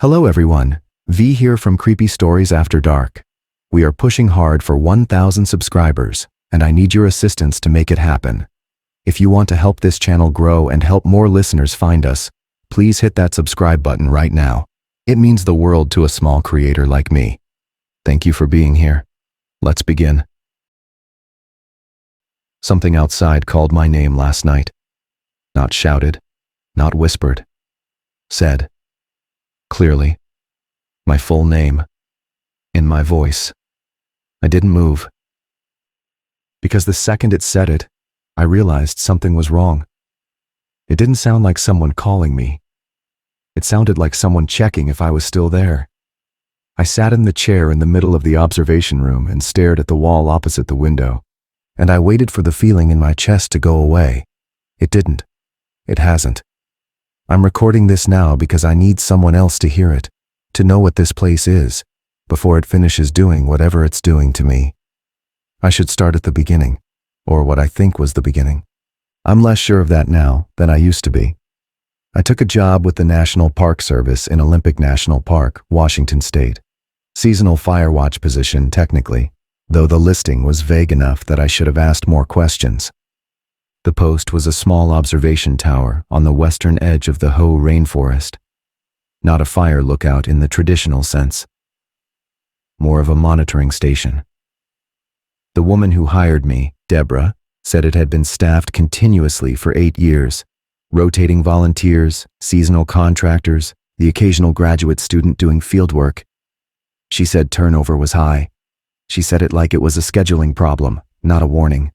Hello everyone, V here from Creepy Stories After Dark. We are pushing hard for 1,000 subscribers, and I need your assistance to make it happen. If you want to help this channel grow and help more listeners find us, please hit that subscribe button right now. It means the world to a small creator like me. Thank you for being here. Let's begin. Something outside called my name last night. Not shouted, not whispered. Said. Clearly. My full name. In my voice. I didn't move. Because the second it said it, I realized something was wrong. It didn't sound like someone calling me. It sounded like someone checking if I was still there. I sat in the chair in the middle of the observation room and stared at the wall opposite the window, and I waited for the feeling in my chest to go away. It didn't. It hasn't. I'm recording this now because I need someone else to hear it, to know what this place is, before it finishes doing whatever it's doing to me. I should start at the beginning, or what I think was the beginning. I'm less sure of that now than I used to be. I took a job with the National Park Service in Olympic National Park, Washington State. Seasonal fire watch position, technically, though the listing was vague enough that I should have asked more questions. The post was a small observation tower on the western edge of the Hoh rainforest. Not a fire lookout in the traditional sense. More of a monitoring station. The woman who hired me, Deborah, said it had been staffed continuously for 8 years. Rotating volunteers, seasonal contractors, the occasional graduate student doing fieldwork. She said turnover was high. She said it like it was a scheduling problem, not a warning.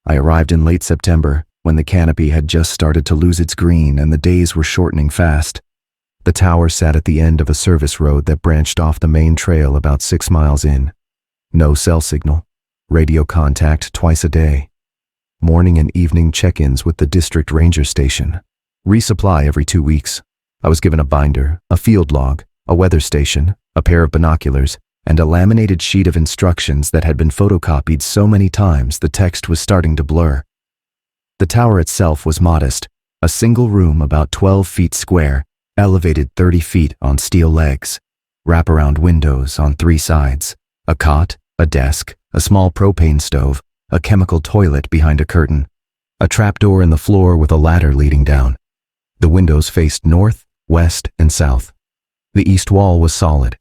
I arrived in late September, when the canopy had just started to lose its green and the days were shortening fast. The tower sat at the end of a service road that branched off the main trail about 6 miles in. No cell signal. Radio contact twice a day. Morning and evening check-ins with the district ranger station. Resupply every 2 weeks. I was given a binder, a field log, a weather station, a pair of binoculars, and a laminated sheet of instructions that had been photocopied so many times the text was starting to blur. The tower itself was modest, a single room about 12 feet square, elevated 30 feet on steel legs, wraparound windows on 3 sides, a cot, a desk, a small propane stove, a chemical toilet behind a curtain, a trapdoor in the floor with a ladder leading down. The windows faced north, west, and south. The east wall was solid.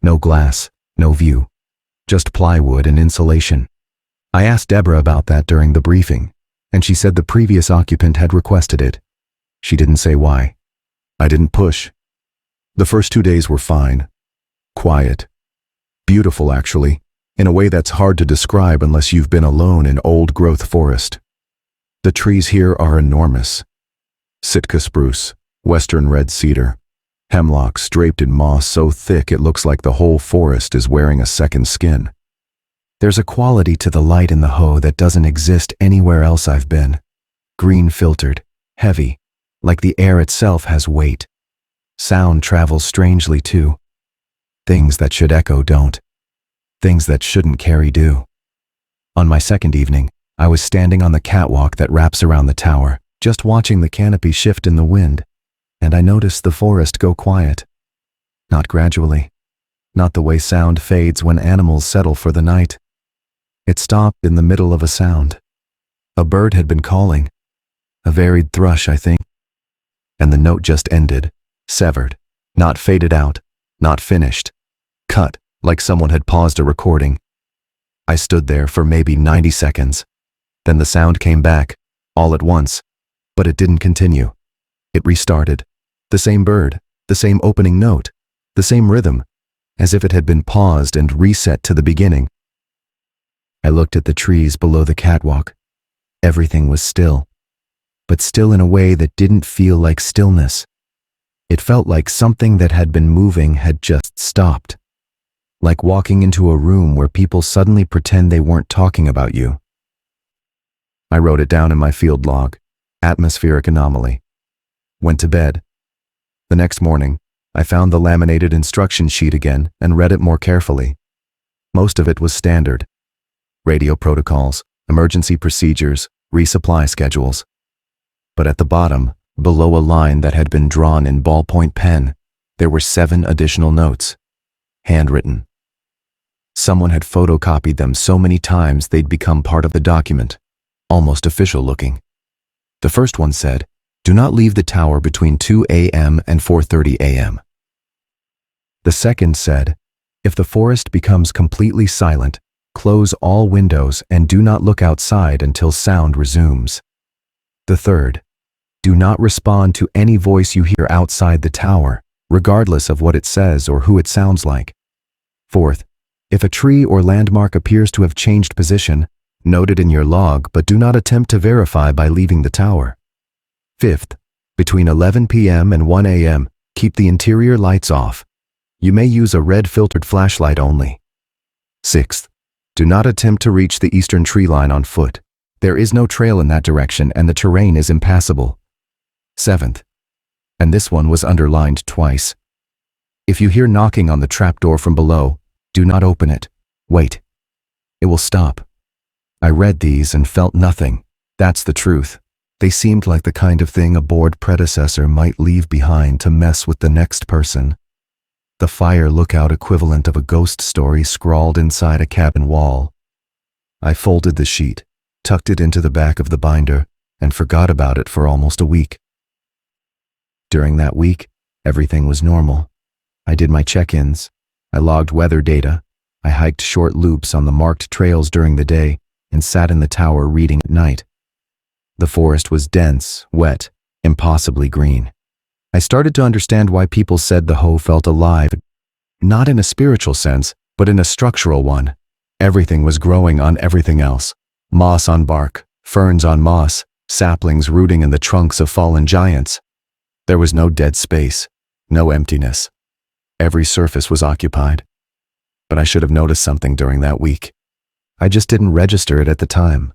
No glass, no view. Just plywood and insulation. I asked Deborah about that during the briefing, and she said the previous occupant had requested it. She didn't say why. I didn't push. The first 2 days were fine. Quiet. Beautiful, actually, in a way that's hard to describe unless you've been alone in old-growth forest. The trees here are enormous. Sitka spruce, western red cedar, hemlocks draped in moss so thick it looks like the whole forest is wearing a second skin. There's a quality to the light in the Hoh that doesn't exist anywhere else I've been. Green-filtered, heavy, like the air itself has weight. Sound travels strangely too. Things that should echo don't. Things that shouldn't carry do. On my second evening, I was standing on the catwalk that wraps around the tower, just watching the canopy shift in the wind, and I noticed the forest go quiet. Not gradually. Not the way sound fades when animals settle for the night. It stopped in the middle of a sound. A bird had been calling. A varied thrush, I think. And the note just ended, severed, not faded out, not finished. Cut, like someone had paused a recording. I stood there for maybe 90 seconds. Then the sound came back, all at once, but it didn't continue. It restarted. The same bird, the same opening note, the same rhythm, as if it had been paused and reset to the beginning. I looked at the trees below the catwalk. Everything was still, but still in a way that didn't feel like stillness. It felt like something that had been moving had just stopped. Like walking into a room where people suddenly pretend they weren't talking about you. I wrote it down in my field log, atmospheric anomaly. Went to bed. The next morning, I found the laminated instruction sheet again and read it more carefully. Most of it was standard. Radio protocols, emergency procedures, resupply schedules. But at the bottom, below a line that had been drawn in ballpoint pen, There were 7 additional notes, handwritten. Someone had photocopied them so many times they'd become part of the document, almost official looking. The first one said, "Do not leave the tower between 2 a.m. and 4:30 a.m. The second said, "If the forest becomes completely silent, close all windows and do not look outside until sound resumes." The third, "Do not respond to any voice you hear outside the tower, regardless of what it says or who it sounds like." Fourth, "If a tree or landmark appears to have changed position, note it in your log, but do not attempt to verify by leaving the tower." Fifth, "Between 11 p.m. and 1 a.m., keep the interior lights off. You may use a red filtered flashlight only." Sixth, "Do not attempt to reach the eastern tree line on foot. There is no trail in that direction and the terrain is impassable." Seventh, and this one was underlined twice, "If you hear knocking on the trapdoor from below, do not open it. Wait. It will stop." I read these and felt nothing. That's the truth. They seemed like the kind of thing a bored predecessor might leave behind to mess with the next person. The fire lookout equivalent of a ghost story scrawled inside a cabin wall. I folded the sheet, tucked it into the back of the binder, and forgot about it for almost a week. During that week, everything was normal. I did my check-ins. I logged weather data. I hiked short loops on the marked trails during the day and sat in the tower reading at night. The forest was dense, wet, impossibly green. I started to understand why people said the hoe felt alive, not in a spiritual sense, but in a structural one. Everything was growing on everything else. Moss on bark, ferns on moss, saplings rooting in the trunks of fallen giants. There was no dead space, no emptiness. Every surface was occupied. But I should have noticed something during that week. I just didn't register it at the time.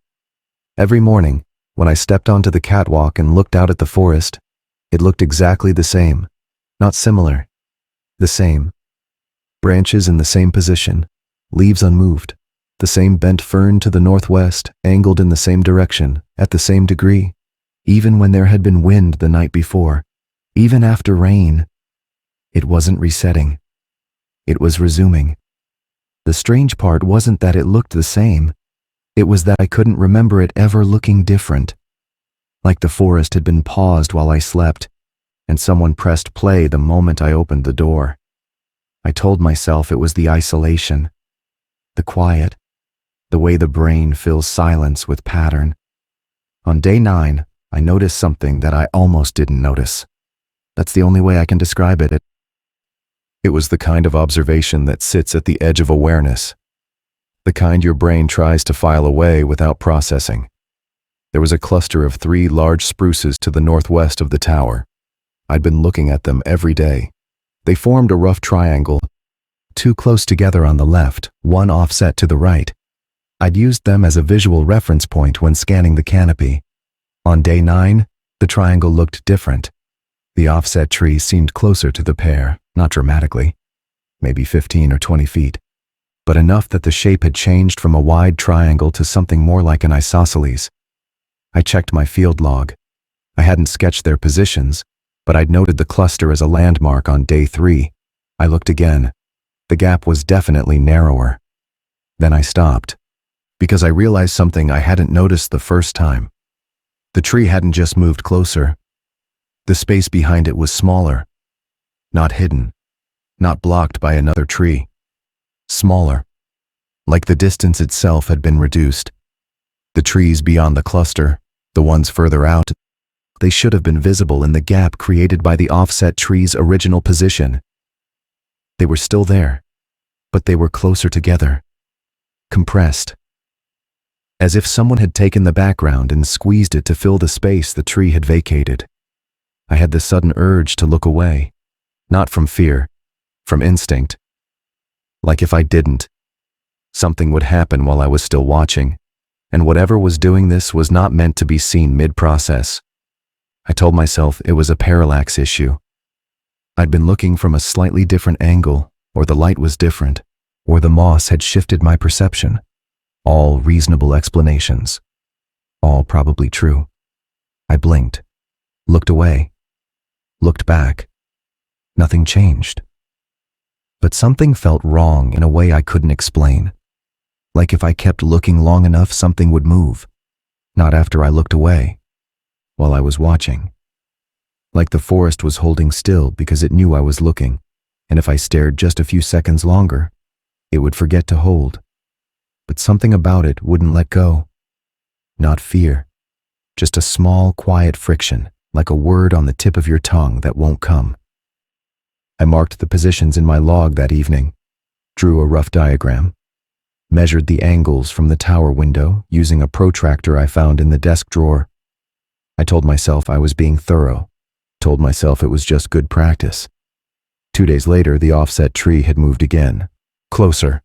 Every morning, when I stepped onto the catwalk and looked out at the forest, it looked exactly the same. Not similar. The same. Branches in the same position, leaves unmoved. The same bent fern to the northwest, angled in the same direction, at the same degree. Even when there had been wind the night before, even after rain, it wasn't resetting. It was resuming. The strange part wasn't that it looked the same. It was that I couldn't remember it ever looking different. Like the forest had been paused while I slept, and someone pressed play the moment I opened the door. I told myself it was the isolation, the quiet, the way the brain fills silence with pattern. On day 9, I noticed something that I almost didn't notice. That's the only way I can describe it. It was the kind of observation that sits at the edge of awareness, the kind your brain tries to file away without processing. There was a cluster of 3 large spruces to the northwest of the tower. I'd been looking at them every day. They formed a rough triangle, 2 close together on the left, 1 offset to the right. I'd used them as a visual reference point when scanning the canopy. On day 9, the triangle looked different. The offset tree seemed closer to the pair, not dramatically, maybe 15 or 20 feet, but enough that the shape had changed from a wide triangle to something more like an isosceles. I checked my field log. I hadn't sketched their positions, but I'd noted the cluster as a landmark on day 3. I looked again. The gap was definitely narrower. Then I stopped, because I realized something I hadn't noticed the first time. The tree hadn't just moved closer. The space behind it was smaller. Not hidden, not blocked by another tree. Smaller, like the distance itself had been reduced. The trees beyond the cluster, the ones further out, they should have been visible in the gap created by the offset tree's original position. They were still there, but they were closer together, compressed, as if someone had taken the background and squeezed it to fill the space the tree had vacated. I had the sudden urge to look away, not from fear, from instinct. Like if I didn't, something would happen while I was still watching, and whatever was doing this was not meant to be seen mid-process. I told myself it was a parallax issue. I'd been looking from a slightly different angle, or the light was different, or the moss had shifted my perception. All reasonable explanations. All probably true. I blinked, looked away, looked back. Nothing changed. But something felt wrong in a way I couldn't explain. Like if I kept looking long enough, something would move. Not after I looked away. While I was watching. Like the forest was holding still because it knew I was looking, and if I stared just a few seconds longer, it would forget to hold. But something about it wouldn't let go. Not fear. Just a small, quiet friction, like a word on the tip of your tongue that won't come. I marked the positions in my log that evening, drew a rough diagram, measured the angles from the tower window using a protractor I found in the desk drawer. I told myself I was being thorough, told myself it was just good practice. 2 days later, the offset tree had moved again, closer,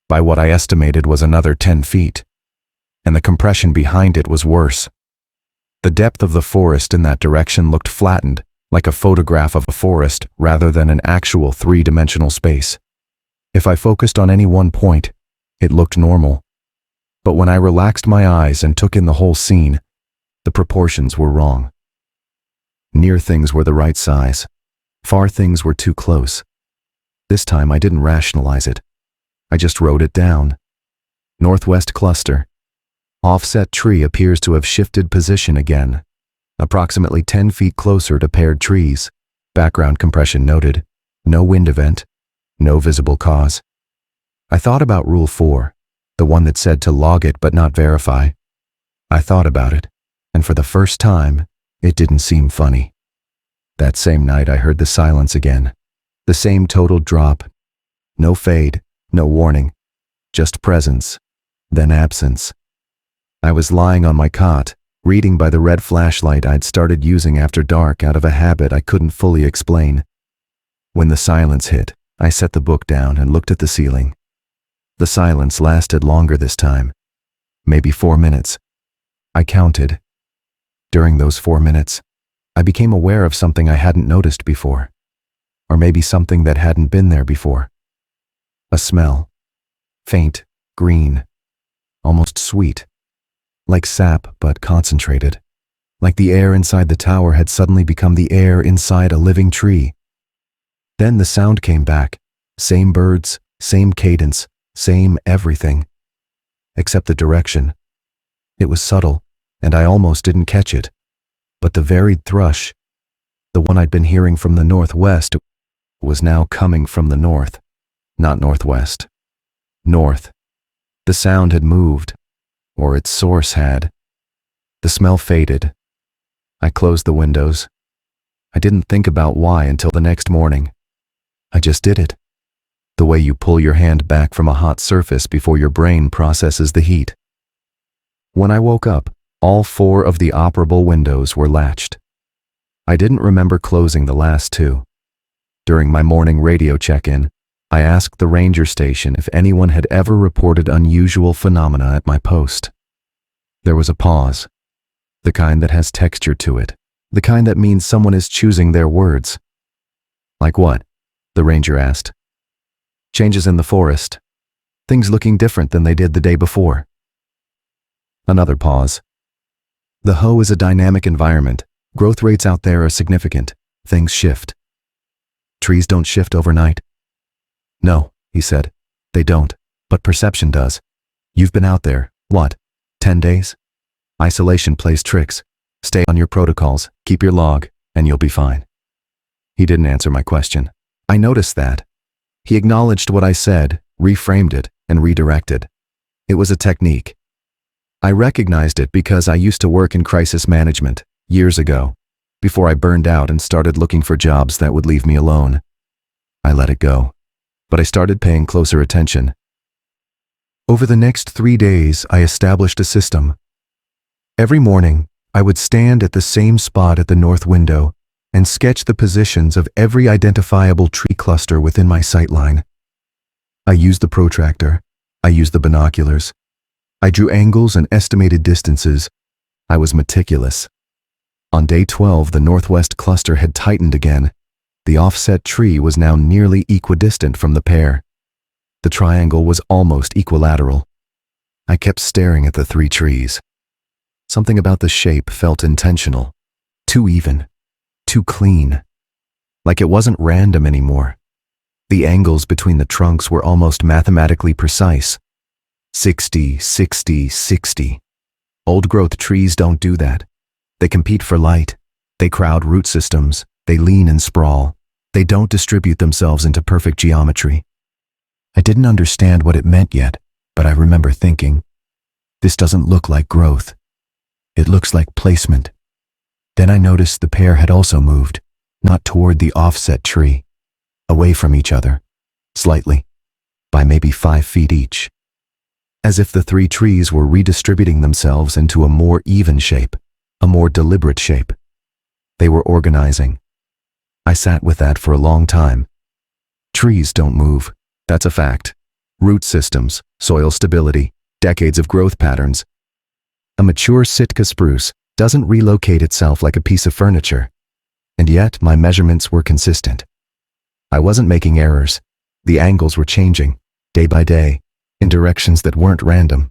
by what I estimated was another 10 feet, and the compression behind it was worse. The depth of the forest in that direction looked flattened, like a photograph of a forest rather than an actual three-dimensional space. If I focused on any one point, it looked normal. But when I relaxed my eyes and took in the whole scene, the proportions were wrong. Near things were the right size. Far things were too close. This time I didn't rationalize it. I just wrote it down. Northwest cluster. Offset tree appears to have shifted position again. Approximately 10 feet closer to paired trees. Background compression noted. No wind event. No visible cause. I thought about Rule 4, the one that said to log it but not verify. I thought about it, and for the first time, it didn't seem funny. That same night I heard the silence again. The same total drop. No fade, no warning. Just presence, then absence. I was lying on my cot, reading by the red flashlight I'd started using after dark out of a habit I couldn't fully explain. When the silence hit, I set the book down and looked at the ceiling. The silence lasted longer this time. Maybe 4 minutes. I counted. During those 4 minutes, I became aware of something I hadn't noticed before. Or maybe something that hadn't been there before. A smell. Faint, green, almost sweet. Like sap, but concentrated. Like the air inside the tower had suddenly become the air inside a living tree. Then the sound came back. Same birds, same cadence, same everything. Except the direction. It was subtle, and I almost didn't catch it. But the varied thrush, the one I'd been hearing from the northwest, was now coming from the north. Not northwest. North. The sound had moved. Or its source had. The smell faded. I closed the windows. I didn't think about why until the next morning. I just did it. The way you pull your hand back from a hot surface before your brain processes the heat. When I woke up, all 4 of the operable windows were latched. I didn't remember closing the last 2. During my morning radio check-in, I asked the ranger station if anyone had ever reported unusual phenomena at my post. There was a pause. The kind that has texture to it. The kind that means someone is choosing their words. Like what? The ranger asked. Changes in the forest. Things looking different than they did the day before. Another pause. The Ho is a dynamic environment. Growth rates out there are significant. Things shift. Trees don't shift overnight. No, he said. They don't, but perception does. You've been out there, what, 10 days? Isolation plays tricks. Stay on your protocols, keep your log, and you'll be fine. He didn't answer my question. I noticed that. He acknowledged what I said, reframed it, and redirected. It was a technique. I recognized it because I used to work in crisis management, years ago, before I burned out and started looking for jobs that would leave me alone. I let it go. But I started paying closer attention. Over the next 3 days, I established a system. Every morning, I would stand at the same spot at the north window and sketch the positions of every identifiable tree cluster within my sightline. I used the protractor. I used the binoculars. I drew angles and estimated distances. I was meticulous. On day 12, the northwest cluster had tightened again. The offset tree was now nearly equidistant from the pair. The triangle was almost equilateral. I kept staring at the 3 trees. Something about the shape felt intentional. Too even. Too clean. like it wasn't random anymore. The angles between the trunks were almost mathematically precise. 60, 60, 60. Old-growth trees don't do that. They compete for light. They crowd root systems. They lean and sprawl. They don't distribute themselves into perfect geometry. I didn't understand what it meant yet, but I remember thinking, this doesn't look like growth. It looks like placement. Then I noticed the pair had also moved, not toward the offset tree, away from each other, slightly, by maybe 5 feet each. As if the 3 trees were redistributing themselves into a more even shape, a more deliberate shape. They were organizing. I sat with that for a long time. Trees don't move, that's a fact. Root systems, soil stability, decades of growth patterns. A mature Sitka spruce doesn't relocate itself like a piece of furniture. And yet my measurements were consistent. I wasn't making errors. The angles were changing, day by day, in directions that weren't random.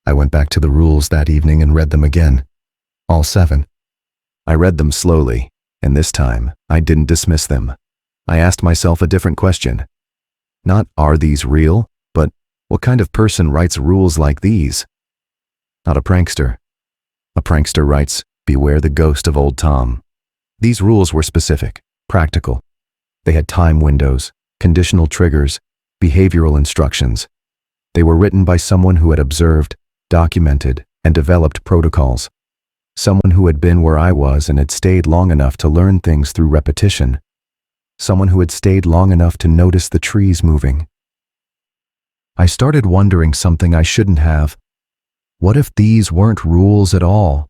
I went back to the rules that evening and read them again. All 7. I read them slowly, and this time I didn't dismiss them. I asked myself a different question. Not, are these real, but what kind of person writes rules like these? Not a prankster. A prankster writes, beware the ghost of old Tom. These rules were specific, practical. They had time windows, conditional triggers, behavioral instructions. They were written by someone who had observed, documented, and developed protocols. Someone who had been where I was and had stayed long enough to learn things through repetition. Someone who had stayed long enough to notice the trees moving. I started wondering something I shouldn't have. What if these weren't rules at all?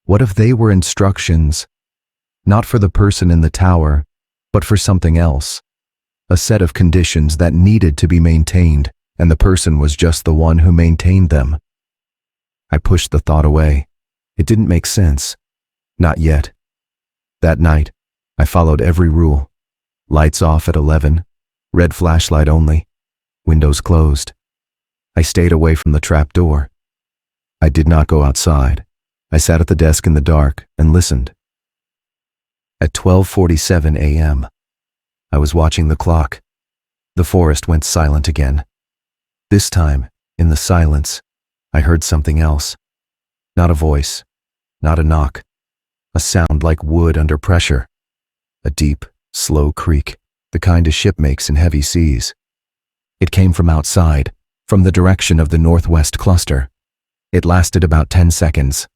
What if they were instructions? Not for the person in the tower, but for something else. A set of conditions that needed to be maintained, and the person was just the one who maintained them. I pushed the thought away. It didn't make sense. Not yet. That night, I followed every rule. Lights off at 11, red flashlight only, windows closed. I stayed away from the trap door. I did not go outside. I sat at the desk in the dark and listened. At 12:47 a.m., I was watching the clock. The forest went silent again. This time, in the silence, I heard something else. Not a voice, not a knock. A sound like wood under pressure. A deep, slow creak, the kind a ship makes in heavy seas. It came from outside, from the direction of the northwest cluster. It lasted about 10 seconds.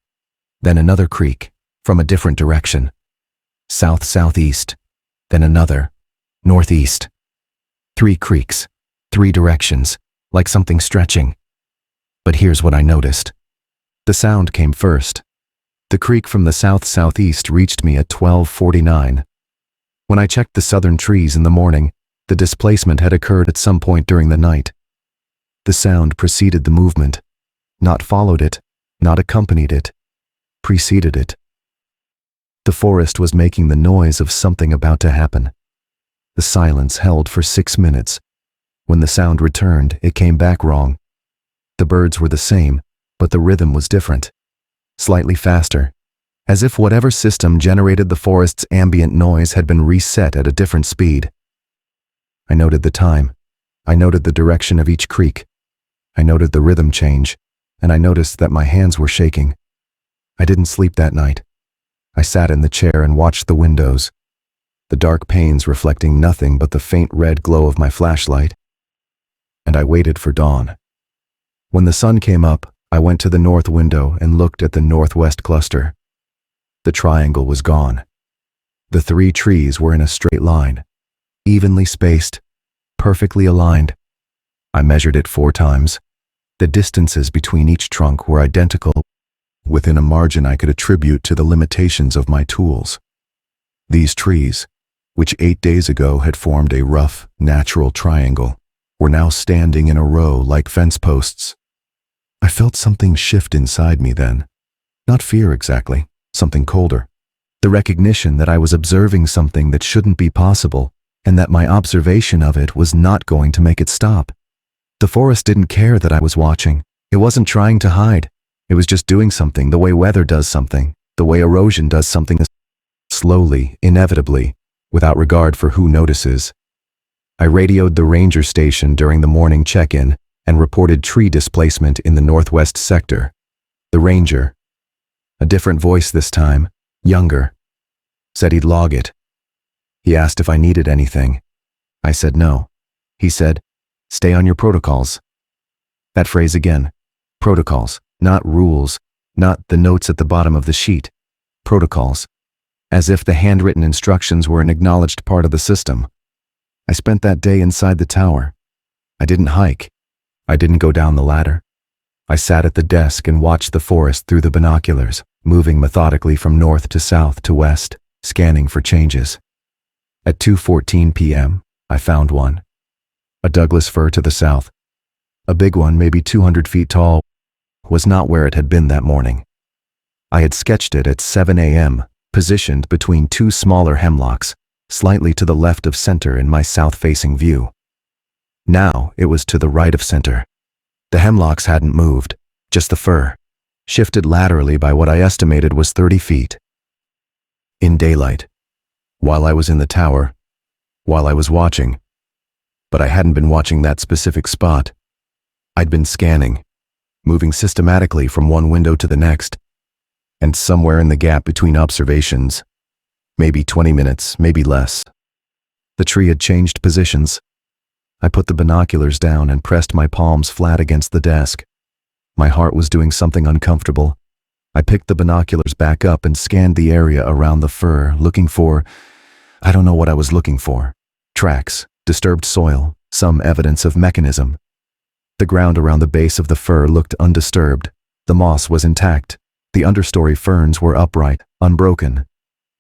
Then another creak, from a different direction. South-southeast. Then another. Northeast. 3 creaks, 3 directions, like something stretching. But here's what I noticed. The sound came first. The creak from the south-southeast reached me at 12:49. When I checked the southern trees in the morning, the displacement had occurred at some point during the night. The sound preceded the movement, not followed it, not accompanied it, preceded it. The forest was making the noise of something about to happen. The silence held for 6 minutes. When the sound returned, it came back wrong. The birds were the same, but the rhythm was different. Slightly faster, as if whatever system generated the forest's ambient noise had been reset at a different speed. I noted the time. I noted the direction of each creak. I noted the rhythm change, and I noticed that my hands were shaking. I didn't sleep that night. I sat in the chair and watched the windows, the dark panes reflecting nothing but the faint red glow of my flashlight. And I waited for dawn. When the sun came up, I went to the north window and looked at the northwest cluster. The triangle was gone. The 3 trees were in a straight line, evenly spaced, perfectly aligned. I measured it 4 times. The distances between each trunk were identical, within a margin I could attribute to the limitations of my tools. These trees, which 8 days ago had formed a rough, natural triangle, were now standing in a row like fence posts. I felt something shift inside me then. Not fear exactly, something colder. The recognition that I was observing something that shouldn't be possible, and that my observation of it was not going to make it stop. The forest didn't care that I was watching. It wasn't trying to hide. It was just doing something the way weather does something, the way erosion does something. Slowly, inevitably, without regard for who notices. I radioed the ranger station during the morning check-in and reported tree displacement in the northwest sector. The ranger, a different voice this time, younger, said he'd log it. He asked if I needed anything. I said no. He said, "Stay on your protocols." That phrase again. Protocols, not rules, not the notes at the bottom of the sheet. Protocols. As if the handwritten instructions were an acknowledged part of the system. I spent that day inside the tower. I didn't hike. I didn't go down the ladder. I sat at the desk and watched the forest through the binoculars, moving methodically from north to south to west, scanning for changes. At 2:14 p.m., I found one. A Douglas fir to the south. A big one, maybe 200 feet tall, was not where it had been that morning. I had sketched it at 7 a.m., positioned between two smaller hemlocks, slightly to the left of center in my south-facing view. Now it was to the right of center. The hemlocks hadn't moved, just the fir, shifted laterally by what I estimated was 30 feet. In daylight, while I was in the tower, while I was watching, but I hadn't been watching that specific spot. I'd been scanning, moving systematically from one window to the next, and somewhere in the gap between observations, maybe 20 minutes, maybe less, the tree had changed positions. I put the binoculars down and pressed my palms flat against the desk. My heart was doing something uncomfortable. I picked the binoculars back up and scanned the area around the fir, looking for, I don't know what I was looking for. Tracks, disturbed soil, some evidence of mechanism. The ground around the base of the fir looked undisturbed. The moss was intact. The understory ferns were upright, unbroken.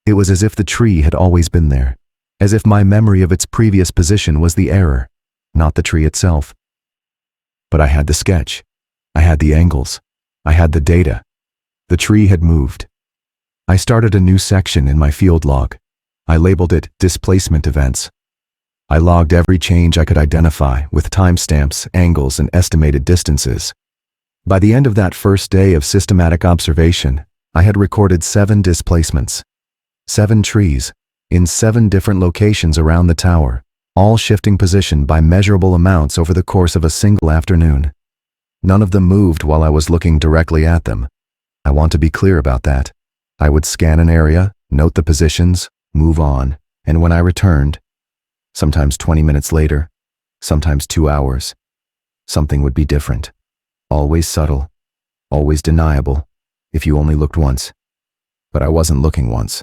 It was as if the tree had always been there, as if my memory of its previous position was the error, not the tree itself. But I had the sketch. I had the angles. I had the data. The tree had moved. I started a new section in my field log. I labeled it Displacement Events. I logged every change I could identify with timestamps, angles, and estimated distances. By the end of that first day of systematic observation, I had recorded 7 displacements. 7 trees, in 7 different locations around the tower, all shifting position by measurable amounts over the course of a single afternoon. None of them moved while I was looking directly at them. I want to be clear about that. I would scan an area, note the positions, move on, and when I returned, sometimes 20 minutes later, sometimes 2 hours, something would be different. Always subtle, always deniable, if you only looked once. But I wasn't looking once.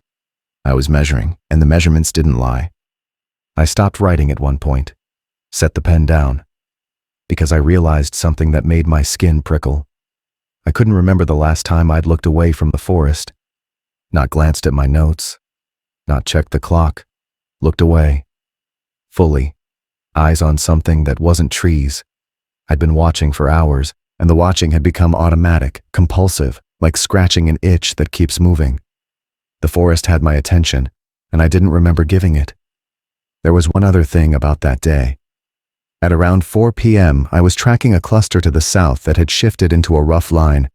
I was measuring, and the measurements didn't lie. I stopped writing at one point, set the pen down, because I realized something that made my skin prickle. I couldn't remember the last time I'd looked away from the forest, not glanced at my notes, not checked the clock, looked away, fully, eyes on something that wasn't trees. I'd been watching for hours, and the watching had become automatic, compulsive, like scratching an itch that keeps moving. The forest had my attention, and I didn't remember giving it. There was one other thing about that day. At around 4 p.m., I was tracking a cluster to the south that had shifted into a rough line,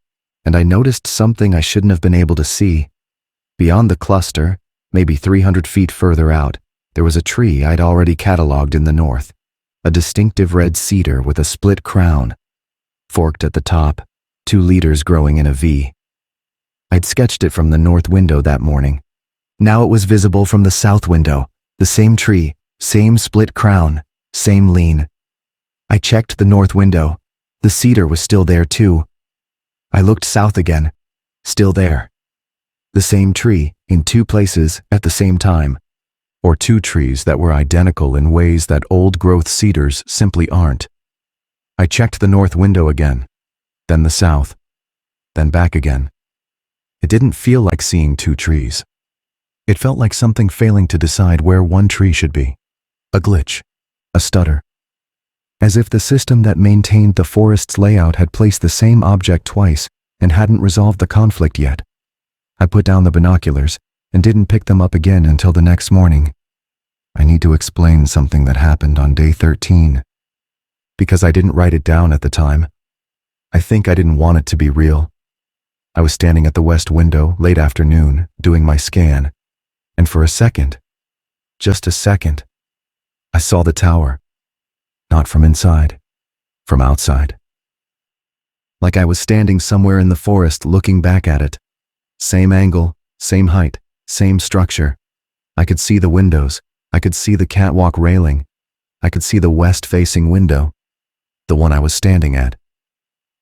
and I noticed something I shouldn't have been able to see. Beyond the cluster, maybe 300 feet further out, there was a tree I'd already cataloged in the north, a distinctive red cedar with a split crown, forked at the top, 2 leaders growing in a V. I'd sketched it from the north window that morning. Now it was visible from the south window, the same tree, same split crown, same lean. I checked the north window. The cedar was still there too. I looked south again, still there. The same tree, in 2 places at the same time. Or 2 trees that were identical in ways that old-growth cedars simply aren't. I checked the north window again, then the south, then back again. It didn't feel like seeing 2 trees. It felt like something failing to decide where one tree should be. A glitch, a stutter. As if the system that maintained the forest's layout had placed the same object twice and hadn't resolved the conflict yet. I put down the binoculars and didn't pick them up again until the next morning. I need to explain something that happened on day 13. Because I didn't write it down at the time. I think I didn't want it to be real. I was standing at the west window late afternoon, doing my scan, and for a second, just a second, I saw the tower. Not from inside, from outside. Like I was standing somewhere in the forest looking back at it. Same angle, same height, same structure. I could see the windows. I could see the catwalk railing. I could see the west-facing window, the one I was standing at.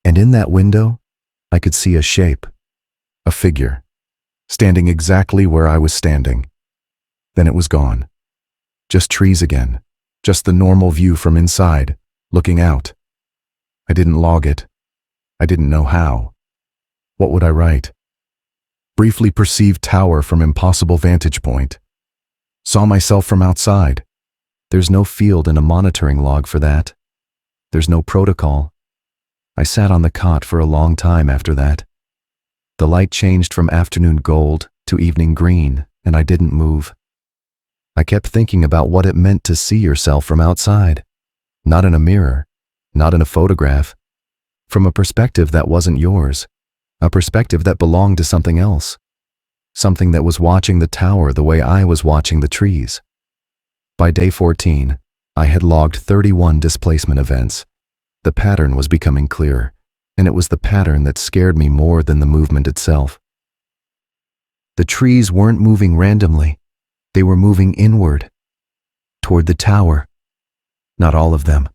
And in that window, I could see a shape, a figure, standing exactly where I was standing. Then it was gone. Just trees again, just the normal view from inside, looking out. I didn't log it. I didn't know how. What would I write? Briefly perceived tower from impossible vantage point. Saw myself from outside. There's no field in a monitoring log for that. There's no protocol. I sat on the cot for a long time after that. The light changed from afternoon gold to evening green, and I didn't move. I kept thinking about what it meant to see yourself from outside. Not in a mirror, not in a photograph. From a perspective that wasn't yours. A perspective that belonged to something else. Something that was watching the tower the way I was watching the trees. By day 14, I had logged 31 displacement events. The pattern was becoming clear, and it was the pattern that scared me more than the movement itself. The trees weren't moving randomly. They were moving inward, toward the tower. Not all of them.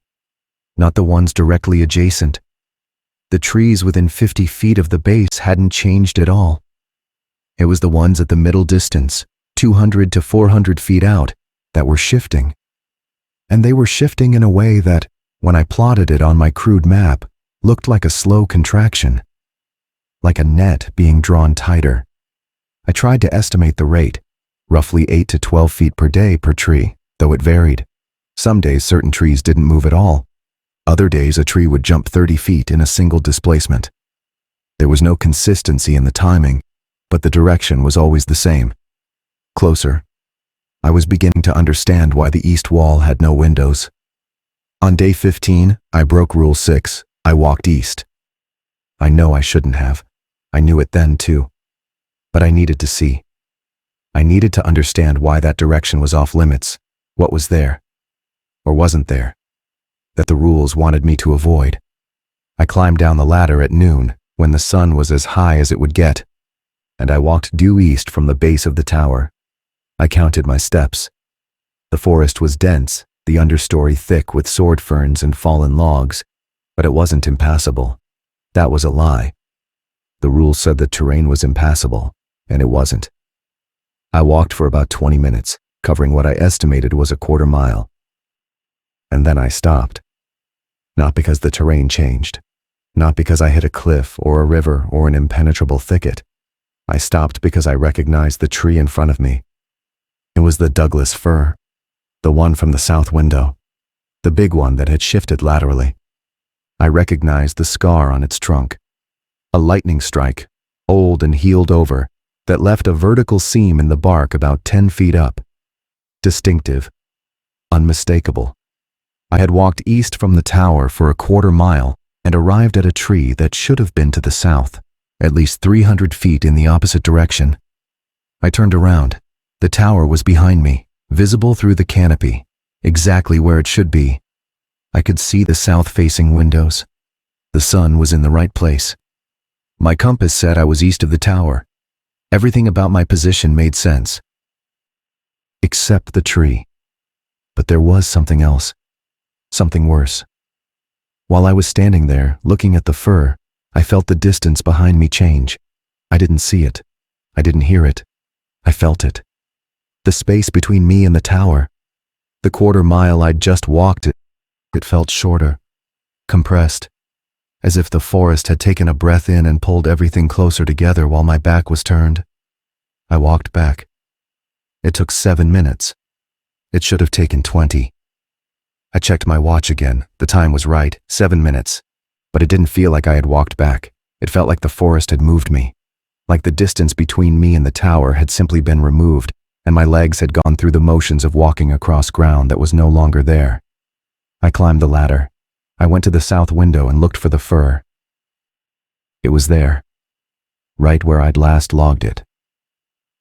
Not the ones directly adjacent. The trees within 50 feet of the base hadn't changed at all. It was the ones at the middle distance, 200 to 400 feet out, that were shifting. And they were shifting in a way that, when I plotted it on my crude map, looked like a slow contraction. Like a net being drawn tighter. I tried to estimate the rate, roughly 8 to 12 feet per day per tree, though it varied. Some days certain trees didn't move at all. Other days a tree would jump 30 feet in a single displacement. There was no consistency in the timing, but the direction was always the same. Closer. I was beginning to understand why the east wall had no windows. On day 15, I broke Rule 6. I walked east. I know I shouldn't have. I knew it then too. But I needed to see. I needed to understand why that direction was off limits, what was there, or wasn't there, that the rules wanted me to avoid. I climbed down the ladder at noon, when the sun was as high as it would get, and I walked due east from the base of the tower. I counted my steps. The forest was dense, the understory thick with sword ferns and fallen logs, but it wasn't impassable. That was a lie. The rules said the terrain was impassable, and it wasn't. I walked for about 20 minutes, covering what I estimated was a quarter mile. And then I stopped. Not because the terrain changed. Not because I hit a cliff or a river or an impenetrable thicket. I stopped because I recognized the tree in front of me. It was the Douglas fir. The one from the south window. The big one that had shifted laterally. I recognized the scar on its trunk. A lightning strike, old and healed over, that left a vertical seam in the bark about 10 feet up. Distinctive. Unmistakable. I had walked east from the tower for a quarter mile and arrived at a tree that should have been to the south, at least 300 feet in the opposite direction. I turned around. The tower was behind me, visible through the canopy, exactly where it should be. I could see the south-facing windows. The sun was in the right place. My compass said I was east of the tower. Everything about my position made sense. Except the tree. But there was something else. Something worse. While I was standing there, looking at the fir, I felt the distance behind me change. I didn't see it. I didn't hear it. I felt it. The space between me and the tower. The quarter mile I'd just walked, it felt shorter. Compressed. As if the forest had taken a breath in and pulled everything closer together while my back was turned. I walked back. It took 7 minutes. It should have taken 20. I checked my watch again. The time was right, 7 minutes. But it didn't feel like I had walked back. It felt like the forest had moved me. Like the distance between me and the tower had simply been removed, and my legs had gone through the motions of walking across ground that was no longer there. I climbed the ladder. I went to the south window and looked for the fir. It was there. Right where I'd last logged it.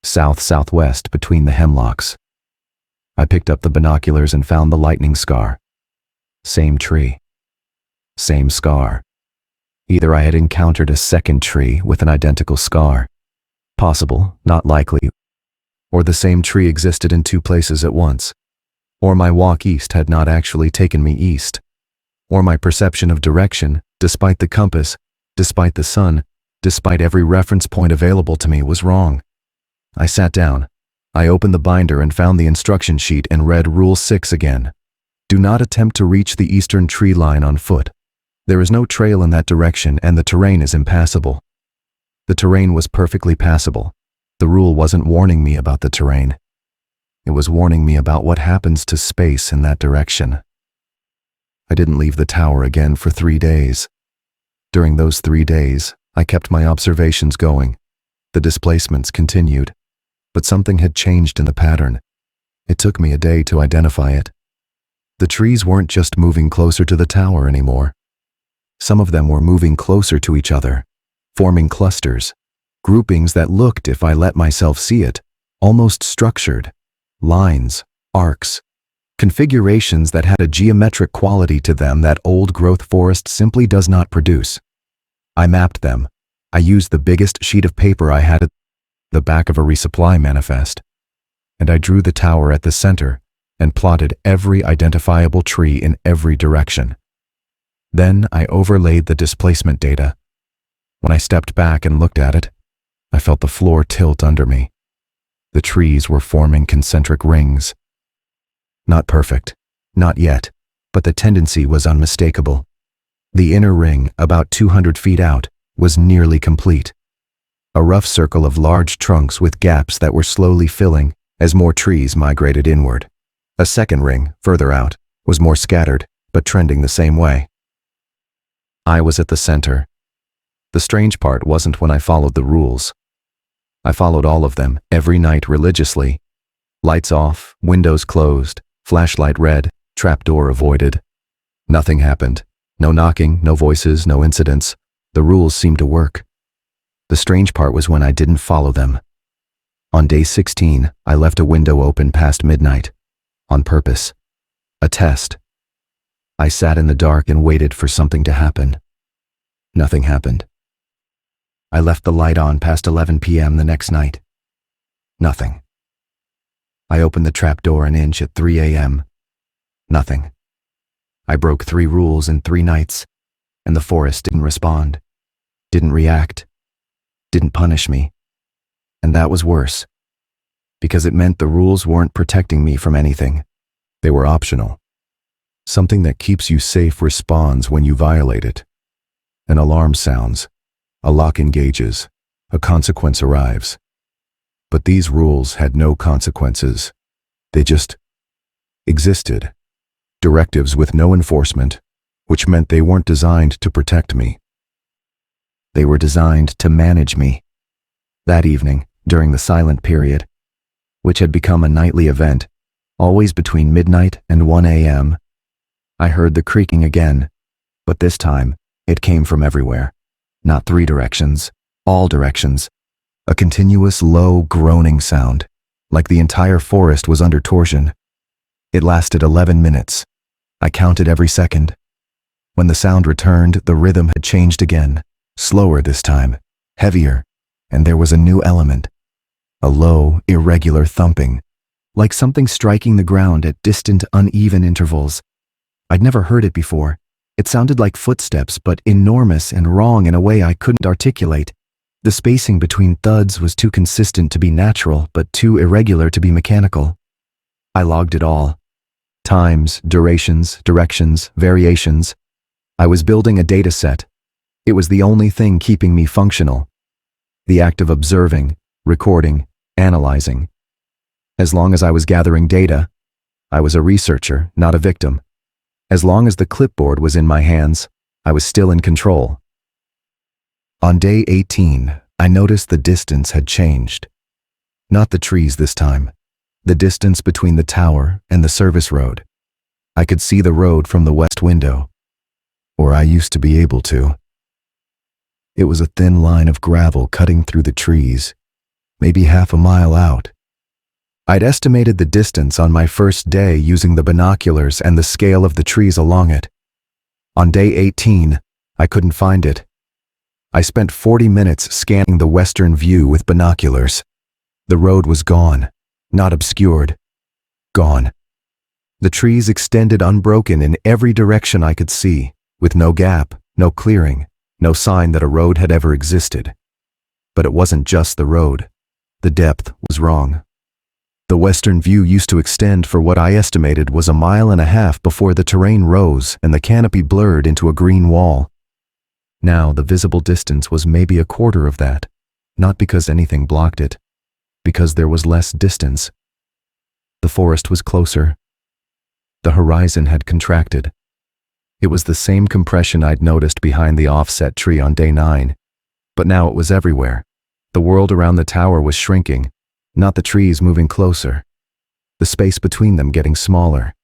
South-southwest between the hemlocks. I picked up the binoculars and found the lightning scar. Same tree. Same scar. Either I had encountered a second tree with an identical scar. Possible, not likely. Or the same tree existed in two places at once. Or my walk east had not actually taken me east. Or my perception of direction, despite the compass, despite the sun, despite every reference point available to me, was wrong. I sat down. I opened the binder and found the instruction sheet and read Rule 6 again. Do not attempt to reach the eastern tree line on foot. There is no trail in that direction and the terrain is impassable. The terrain was perfectly passable. The rule wasn't warning me about the terrain. It was warning me about what happens to space in that direction. I didn't leave the tower again for 3 days. During those 3 days, I kept my observations going. The displacements continued. But something had changed in the pattern. It took me a day to identify it. The trees weren't just moving closer to the tower anymore. Some of them were moving closer to each other, forming clusters, groupings that looked, if I let myself see it, almost structured. Lines, arcs, configurations that had a geometric quality to them that old-growth forest simply does not produce. I mapped them. I used the biggest sheet of paper I had at the back of a resupply manifest, and I drew the tower at the center and plotted every identifiable tree in every direction. Then I overlaid the displacement data. When I stepped back and looked at it, I felt the floor tilt under me. The trees were forming concentric rings. Not perfect, not yet, but the tendency was unmistakable. The inner ring, about 200 feet out, was nearly complete. A rough circle of large trunks with gaps that were slowly filling as more trees migrated inward. A second ring, further out, was more scattered, but trending the same way. I was at the center. The strange part wasn't when I followed the rules. I followed all of them, every night religiously. Lights off, windows closed, flashlight red, trapdoor avoided. Nothing happened. No knocking, no voices, no incidents. The rules seemed to work. The strange part was when I didn't follow them. On day 16, I left a window open past midnight. On purpose. A test. I sat in the dark and waited for something to happen. Nothing happened. I left the light on past 11 p.m. the next night. Nothing. I opened the trapdoor an inch at 3 a.m. Nothing. I broke 3 rules in 3 nights, and the forest didn't respond, didn't react, didn't punish me. And that was worse, because it meant the rules weren't protecting me from anything. They were optional. Something that keeps you safe responds when you violate it. An alarm sounds, a lock engages, a consequence arrives. But these rules had no consequences. They just existed. Directives with no enforcement, which meant they weren't designed to protect me. They were designed to manage me. That evening, during the silent period, which had become a nightly event, always between midnight and 1 a.m., I heard the creaking again, but this time, it came from everywhere. Not 3 directions, all directions. A continuous low groaning sound, like the entire forest was under torsion. It lasted 11 minutes. I counted every second. When the sound returned, the rhythm had changed again, slower this time, heavier, and there was a new element. A low, irregular thumping, like something striking the ground at distant, uneven intervals. I'd never heard it before. It sounded like footsteps, but enormous and wrong in a way I couldn't articulate. The spacing between thuds was too consistent to be natural, but too irregular to be mechanical. I logged it all. Times, durations, directions, variations. I was building a data set. It was the only thing keeping me functional. The act of observing, recording, analyzing. As long as I was gathering data, I was a researcher, not a victim. As long as the clipboard was in my hands, I was still in control. On day 18, I noticed the distance had changed. Not the trees this time. The distance between the tower and the service road. I could see the road from the west window. Or I used to be able to. It was a thin line of gravel cutting through the trees, maybe half a mile out. I'd estimated the distance on my first day using the binoculars and the scale of the trees along it. On day 18, I couldn't find it. I spent 40 minutes scanning the western view with binoculars. The road was gone, not obscured. Gone. The trees extended unbroken in every direction I could see, with no gap, no clearing, no sign that a road had ever existed. But it wasn't just the road. The depth was wrong. The western view used to extend for what I estimated was a mile and a half before the terrain rose and the canopy blurred into a green wall. Now the visible distance was maybe a quarter of that, not because anything blocked it, because there was less distance. The forest was closer. The horizon had contracted. It was the same compression I'd noticed behind the offset tree on day 9, but now it was everywhere. The world around the tower was shrinking, not the trees moving closer. The space between them getting smaller.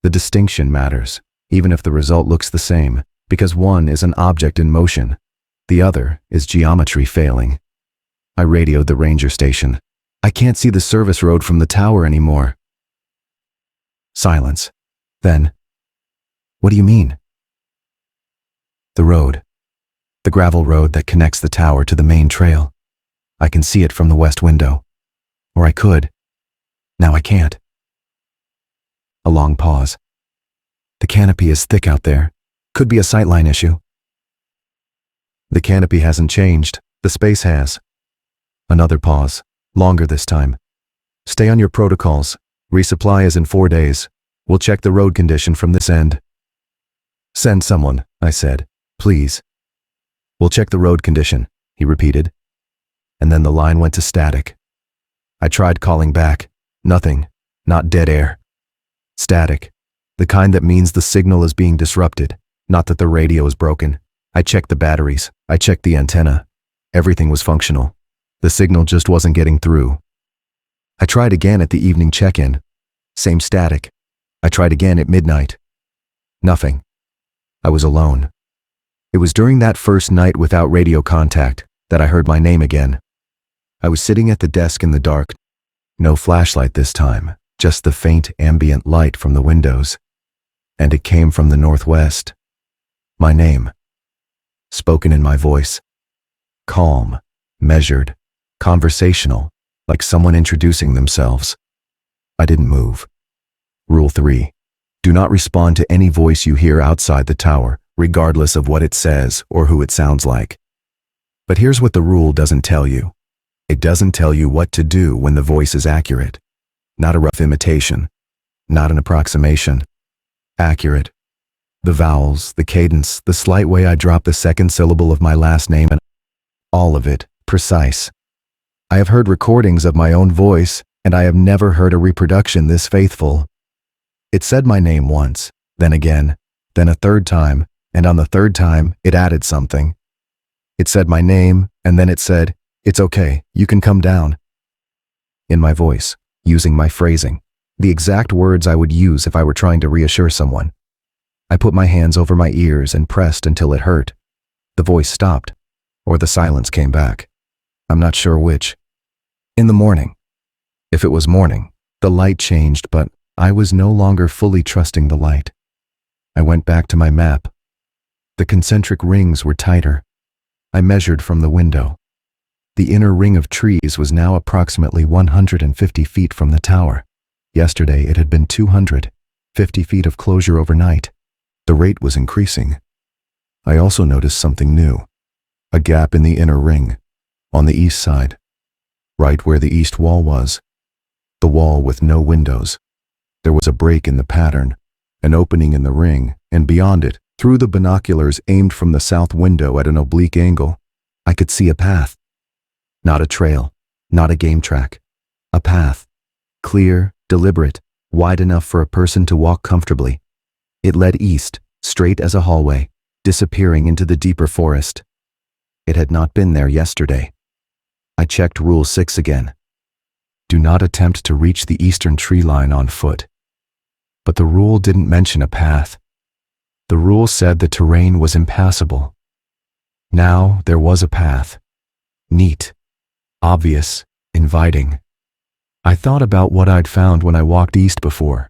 The distinction matters, even if the result looks the same, because one is an object in motion. The other is geometry failing. I radioed the ranger station. I can't see the service road from the tower anymore. Silence. Then, what do you mean? The road. The gravel road that connects the tower to the main trail. I can see it from the west window. Or I could. Now I can't. A long pause. The canopy is thick out there. Could be a sightline issue. The canopy hasn't changed. The space has. Another pause. Longer this time. Stay on your protocols. Resupply is in 4 days. We'll check the road condition from this end. Send someone, I said. Please. We'll check the road condition, he repeated. And then the line went to static. I tried calling back. Nothing. Not dead air. Static. The kind that means the signal is being disrupted, not that the radio is broken. I checked the batteries. I checked the antenna. Everything was functional. The signal just wasn't getting through. I tried again at the evening check-in. Same static. I tried again at midnight. Nothing. I was alone. It was during that first night without radio contact that I heard my name again. I was sitting at the desk in the dark. No flashlight this time, just the faint ambient light from the windows. And it came from the northwest. My name. Spoken in my voice. Calm, measured, conversational, like someone introducing themselves. I didn't move. Rule 3. Do not respond to any voice you hear outside the tower, regardless of what it says or who it sounds like. But here's what the rule doesn't tell you. It doesn't tell you what to do when the voice is accurate. Not a rough imitation. Not an approximation. Accurate. The vowels, the cadence, the slight way I drop the second syllable of my last name, and all of it, precise. I have heard recordings of my own voice, and I have never heard a reproduction this faithful. It said my name once, then again, then a third time, and on the third time, it added something. It said my name, and then it said, "It's okay, you can come down." In my voice, using my phrasing, the exact words I would use if I were trying to reassure someone. I put my hands over my ears and pressed until it hurt. The voice stopped, or the silence came back. I'm not sure which. In the morning. If it was morning, the light changed, but I was no longer fully trusting the light. I went back to my map. The concentric rings were tighter. I measured from the window. The inner ring of trees was now approximately 150 feet from the tower. Yesterday it had been 250 feet of closure overnight. The rate was increasing. I also noticed something new. A gap in the inner ring, on the east side, right where the east wall was. The wall with no windows. There was a break in the pattern, an opening in the ring, and beyond it, through the binoculars aimed from the south window at an oblique angle, I could see a path. Not a trail, not a game track. A path. Clear, deliberate, wide enough for a person to walk comfortably. It led east, straight as a hallway, disappearing into the deeper forest. It had not been there yesterday. I checked Rule 6 again. Do not attempt to reach the eastern tree line on foot. But the rule didn't mention a path. The rule said the terrain was impassable. Now there was a path. Neat, obvious, inviting. I thought about what I'd found when I walked east before.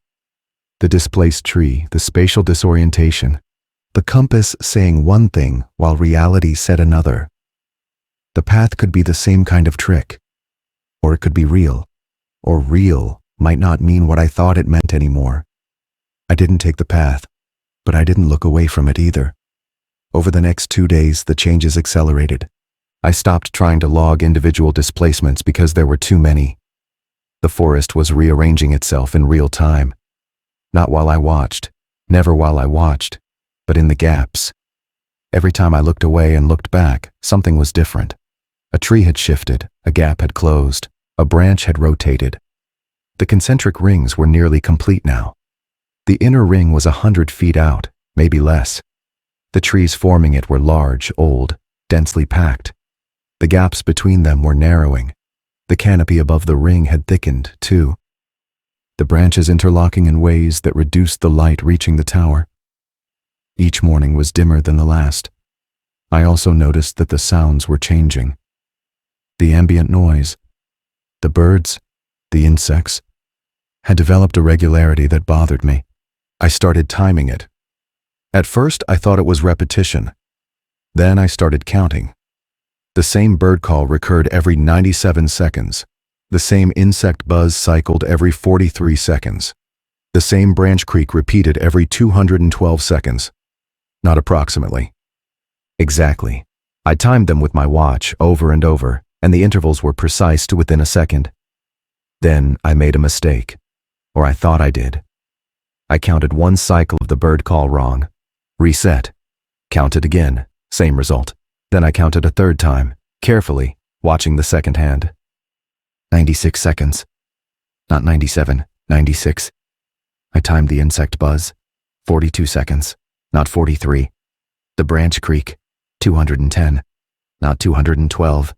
The displaced tree, the spatial disorientation, the compass saying one thing while reality said another. The path could be the same kind of trick, or it could be real, or real might not mean what I thought it meant anymore. I didn't take the path, but I didn't look away from it either. Over the next 2 days, the changes accelerated. I stopped trying to log individual displacements because there were too many. The forest was rearranging itself in real time. Not while I watched, never while I watched, but in the gaps. Every time I looked away and looked back, something was different. A tree had shifted, a gap had closed, a branch had rotated. The concentric rings were nearly complete now. The inner ring was 100 feet out, maybe less. The trees forming it were large, old, densely packed. The gaps between them were narrowing. The canopy above the ring had thickened, too. The branches interlocking in ways that reduced the light reaching the tower. Each morning was dimmer than the last. I also noticed that the sounds were changing. The ambient noise, the birds, the insects, had developed a regularity that bothered me. I started timing it. At first, I thought it was repetition. Then I started counting. The same bird call recurred every 97 seconds. The same insect buzz cycled every 43 seconds. The same branch creak repeated every 212 seconds. Not approximately. Exactly. I timed them with my watch over and over, and the intervals were precise to within a second. Then I made a mistake, or I thought I did. I counted one cycle of the bird call wrong. Reset. Counted again. Same result. Then I counted a third time, carefully, watching the second hand. 96 seconds. Not 97, 96. I timed the insect buzz. 42 seconds, not 43. The branch creak. 210, not 212.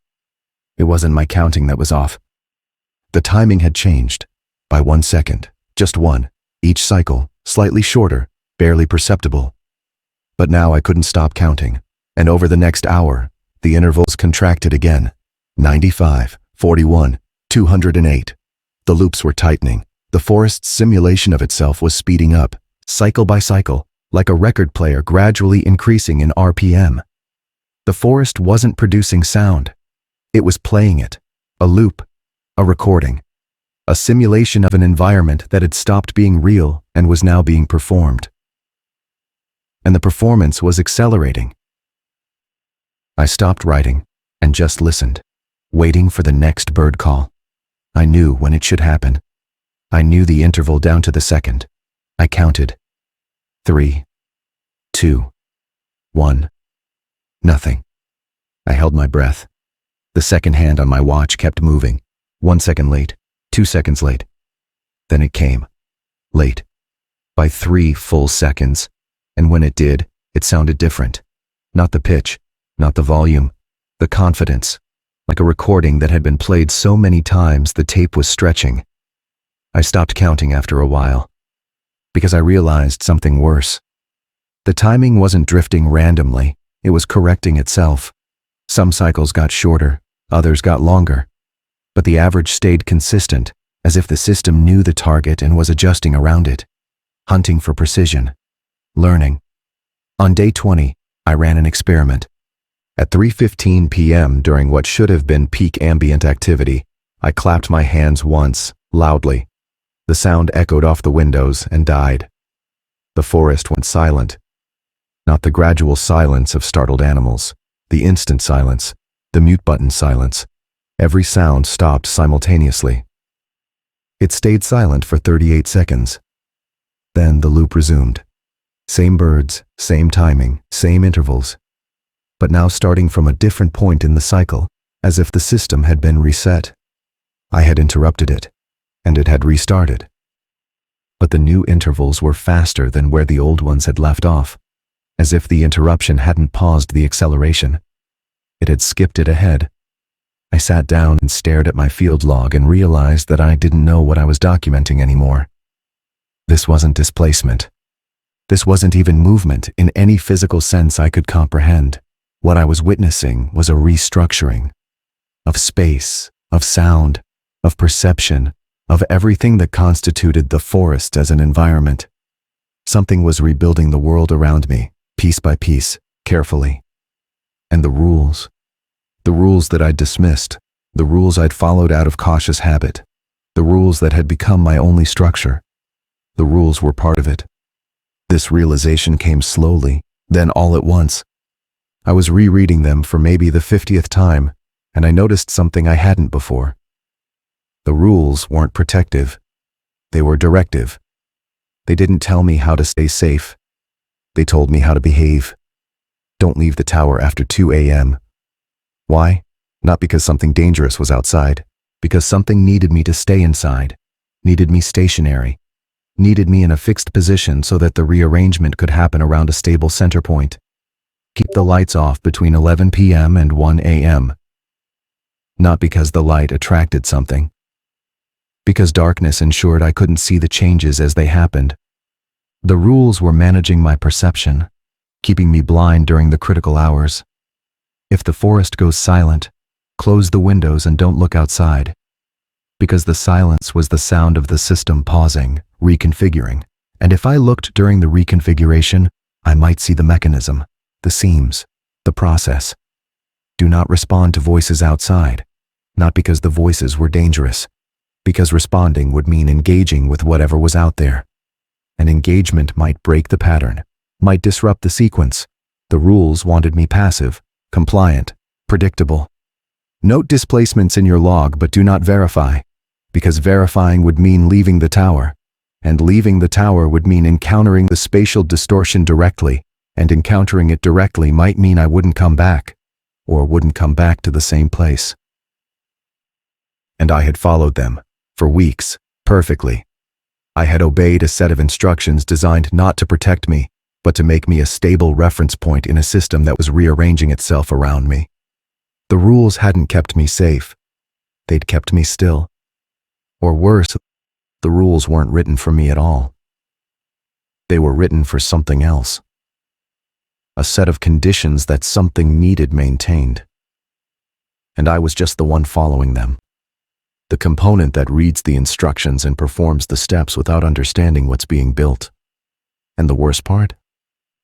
It wasn't my counting that was off. The timing had changed. By 1 second, just one, each cycle, slightly shorter, barely perceptible. But now I couldn't stop counting, and over the next hour, the intervals contracted again. 95, 41, 208. The loops were tightening. The forest's simulation of itself was speeding up, cycle by cycle, like a record player gradually increasing in RPM. The forest wasn't producing sound. It was playing it. A loop, a recording, a simulation of an environment that had stopped being real and was now being performed. And the performance was accelerating. I stopped writing and just listened, waiting for the next bird call. I knew when it should happen. I knew the interval down to the second. I counted. 3, 2, 1. Nothing. I held my breath. The second hand on my watch kept moving. 1 second late, 2 seconds late. Then it came. Late. By 3 full seconds. And when it did, it sounded different. Not the pitch, not the volume, the confidence. Like a recording that had been played so many times the tape was stretching. I stopped counting after a while, because I realized something worse. The timing wasn't drifting randomly, it was correcting itself. Some cycles got shorter, others got longer. But the average stayed consistent, as if the system knew the target and was adjusting around it. Hunting for precision. Learning. On day 20, I ran an experiment. At 3:15 p.m. during what should have been peak ambient activity, I clapped my hands once, loudly. The sound echoed off the windows and died. The forest went silent. Not the gradual silence of startled animals, the instant silence, the mute button silence. Every sound stopped simultaneously. It stayed silent for 38 seconds. Then the loop resumed. Same birds, same timing, same intervals. But now starting from a different point in the cycle, as if the system had been reset. I had interrupted it, and it had restarted. But the new intervals were faster than where the old ones had left off, as if the interruption hadn't paused the acceleration. It had skipped it ahead. I sat down and stared at my field log and realized that I didn't know what I was documenting anymore. This wasn't displacement. This wasn't even movement in any physical sense I could comprehend. What I was witnessing was a restructuring of space, of sound, of perception, of everything that constituted the forest as an environment. Something was rebuilding the world around me, piece by piece, carefully. And the rules that I'd dismissed, the rules I'd followed out of cautious habit, the rules that had become my only structure, the rules were part of it. This realization came slowly, then all at once. I was rereading them for maybe the 50th time, and I noticed something I hadn't before. The rules weren't protective. They were directive. They didn't tell me how to stay safe. They told me how to behave. Don't leave the tower after 2 a.m. Why? Not because something dangerous was outside, because something needed me to stay inside, needed me stationary, needed me in a fixed position so that the rearrangement could happen around a stable center point. Keep the lights off between 11 p.m. and 1 a.m. Not because the light attracted something. Because darkness ensured I couldn't see the changes as they happened. The rules were managing my perception, keeping me blind during the critical hours. If the forest goes silent, close the windows and don't look outside. Because the silence was the sound of the system pausing, reconfiguring. And if I looked during the reconfiguration, I might see the mechanism, the seams, the process. Do not respond to voices outside, not because the voices were dangerous, because responding would mean engaging with whatever was out there. An engagement might break the pattern, might disrupt the sequence. The rules wanted me passive, compliant, predictable. Note displacements in your log, but do not verify, because verifying would mean leaving the tower, and leaving the tower would mean encountering the spatial distortion directly, and encountering it directly might mean I wouldn't come back, or wouldn't come back to the same place. And I had followed them, for weeks, perfectly. I had obeyed a set of instructions designed not to protect me, but to make me a stable reference point in a system that was rearranging itself around me. The rules hadn't kept me safe. They'd kept me still. Or worse, the rules weren't written for me at all. They were written for something else. A set of conditions that something needed maintained. And I was just the one following them. The component that reads the instructions and performs the steps without understanding what's being built. And the worst part?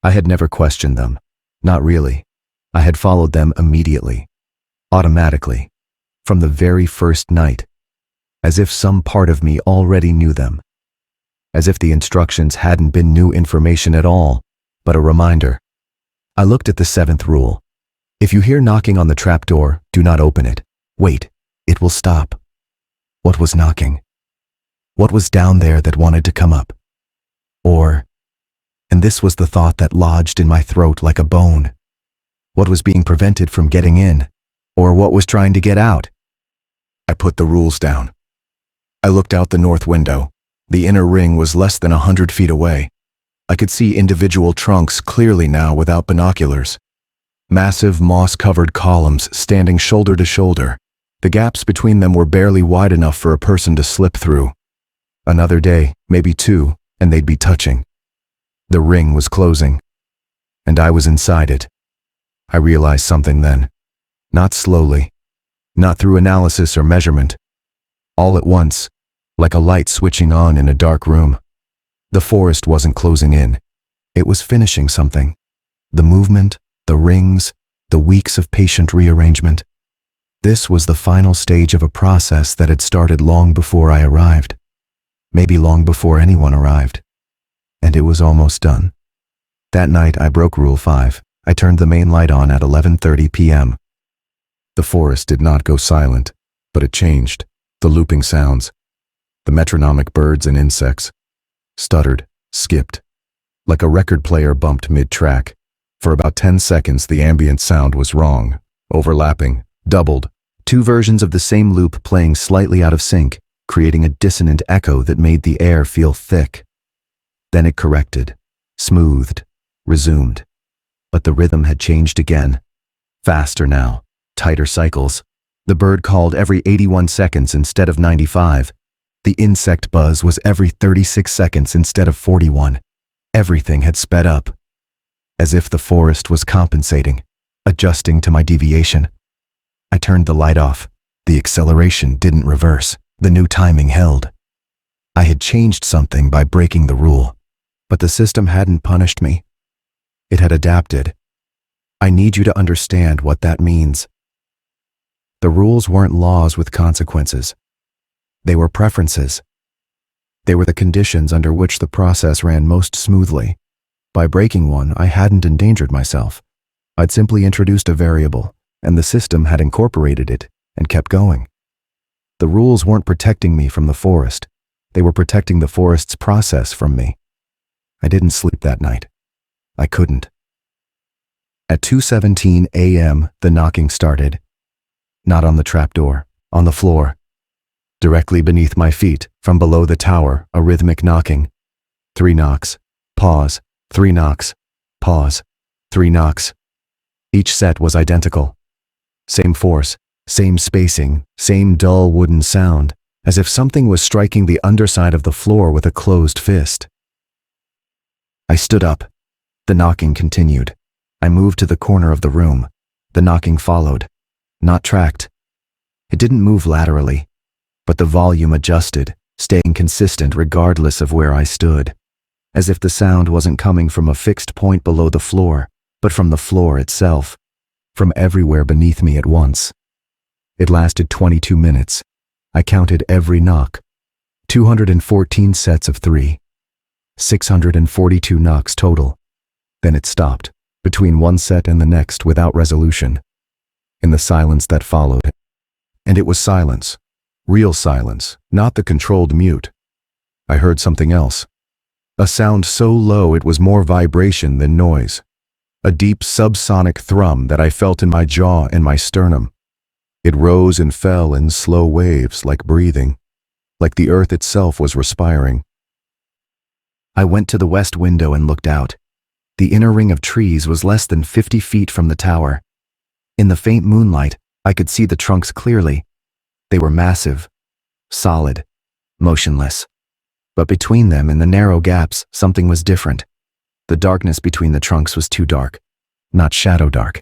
I had never questioned them. Not really. I had followed them immediately. Automatically. From the very first night. As if some part of me already knew them. As if the instructions hadn't been new information at all, but a reminder. I looked at the 7th rule. If you hear knocking on the trapdoor, do not open it. Wait, it will stop. What was knocking? What was down there that wanted to come up? Or, and this was the thought that lodged in my throat like a bone. What was being prevented from getting in? Or what was trying to get out? I put the rules down. I looked out the north window. The inner ring was less than 100 feet away. I could see individual trunks clearly now without binoculars. Massive moss-covered columns standing shoulder to shoulder. The gaps between them were barely wide enough for a person to slip through. Another day, maybe 2, and they'd be touching. The ring was closing, and I was inside it. I realized something then. Not slowly, not through analysis or measurement. All at once, like a light switching on in a dark room. The forest wasn't closing in. It was finishing something. The movement, the rings, the weeks of patient rearrangement. This was the final stage of a process that had started long before I arrived. Maybe long before anyone arrived. And it was almost done. That night I broke Rule 5. I turned the main light on at 11:30 p.m. The forest did not go silent, but it changed. The looping sounds, the metronomic birds and insects, stuttered, skipped, like a record player bumped mid-track. For about 10 seconds the ambient sound was wrong, overlapping, doubled, 2 versions of the same loop playing slightly out of sync, creating a dissonant echo that made the air feel thick. Then it corrected, smoothed, resumed. But the rhythm had changed again. Faster now, tighter cycles. The bird called every 81 seconds instead of 95. The insect buzz was every 36 seconds instead of 41. Everything had sped up. As if the forest was compensating, adjusting to my deviation. I turned the light off. The acceleration didn't reverse. The new timing held. I had changed something by breaking the rule, but the system hadn't punished me. It had adapted. I need you to understand what that means. The rules weren't laws with consequences. They were preferences. They were the conditions under which the process ran most smoothly. By breaking one, I hadn't endangered myself. I'd simply introduced a variable, and the system had incorporated it and kept going. The rules weren't protecting me from the forest. They were protecting the forest's process from me. I didn't sleep that night. I couldn't. At 2:17 a.m., the knocking started. Not on the trapdoor, on the floor. Directly beneath my feet, from below the tower, a rhythmic knocking. 3 knocks, pause, 3 knocks, pause, 3 knocks. Each set was identical. Same force, same spacing, same dull wooden sound, as if something was striking the underside of the floor with a closed fist. I stood up. The knocking continued. I moved to the corner of the room. The knocking followed. Not tracked. It didn't move laterally, but the volume adjusted, staying consistent regardless of where I stood, as if the sound wasn't coming from a fixed point below the floor, but from the floor itself, from everywhere beneath me at once. It lasted 22 minutes. I counted every knock. 214 sets of 3. 642 knocks total. Then it stopped, between one set and the next without resolution. In the silence that followed. And it was silence. Real silence, not the controlled mute. I heard something else. A sound so low it was more vibration than noise. A deep subsonic thrum that I felt in my jaw and my sternum. It rose and fell in slow waves like breathing, like the earth itself was respiring. I went to the west window and looked out. The inner ring of trees was less than 50 feet from the tower. In the faint moonlight, I could see the trunks clearly. They were massive, solid, motionless. But between them, in the narrow gaps, something was different. The darkness between the trunks was too dark. Not shadow dark,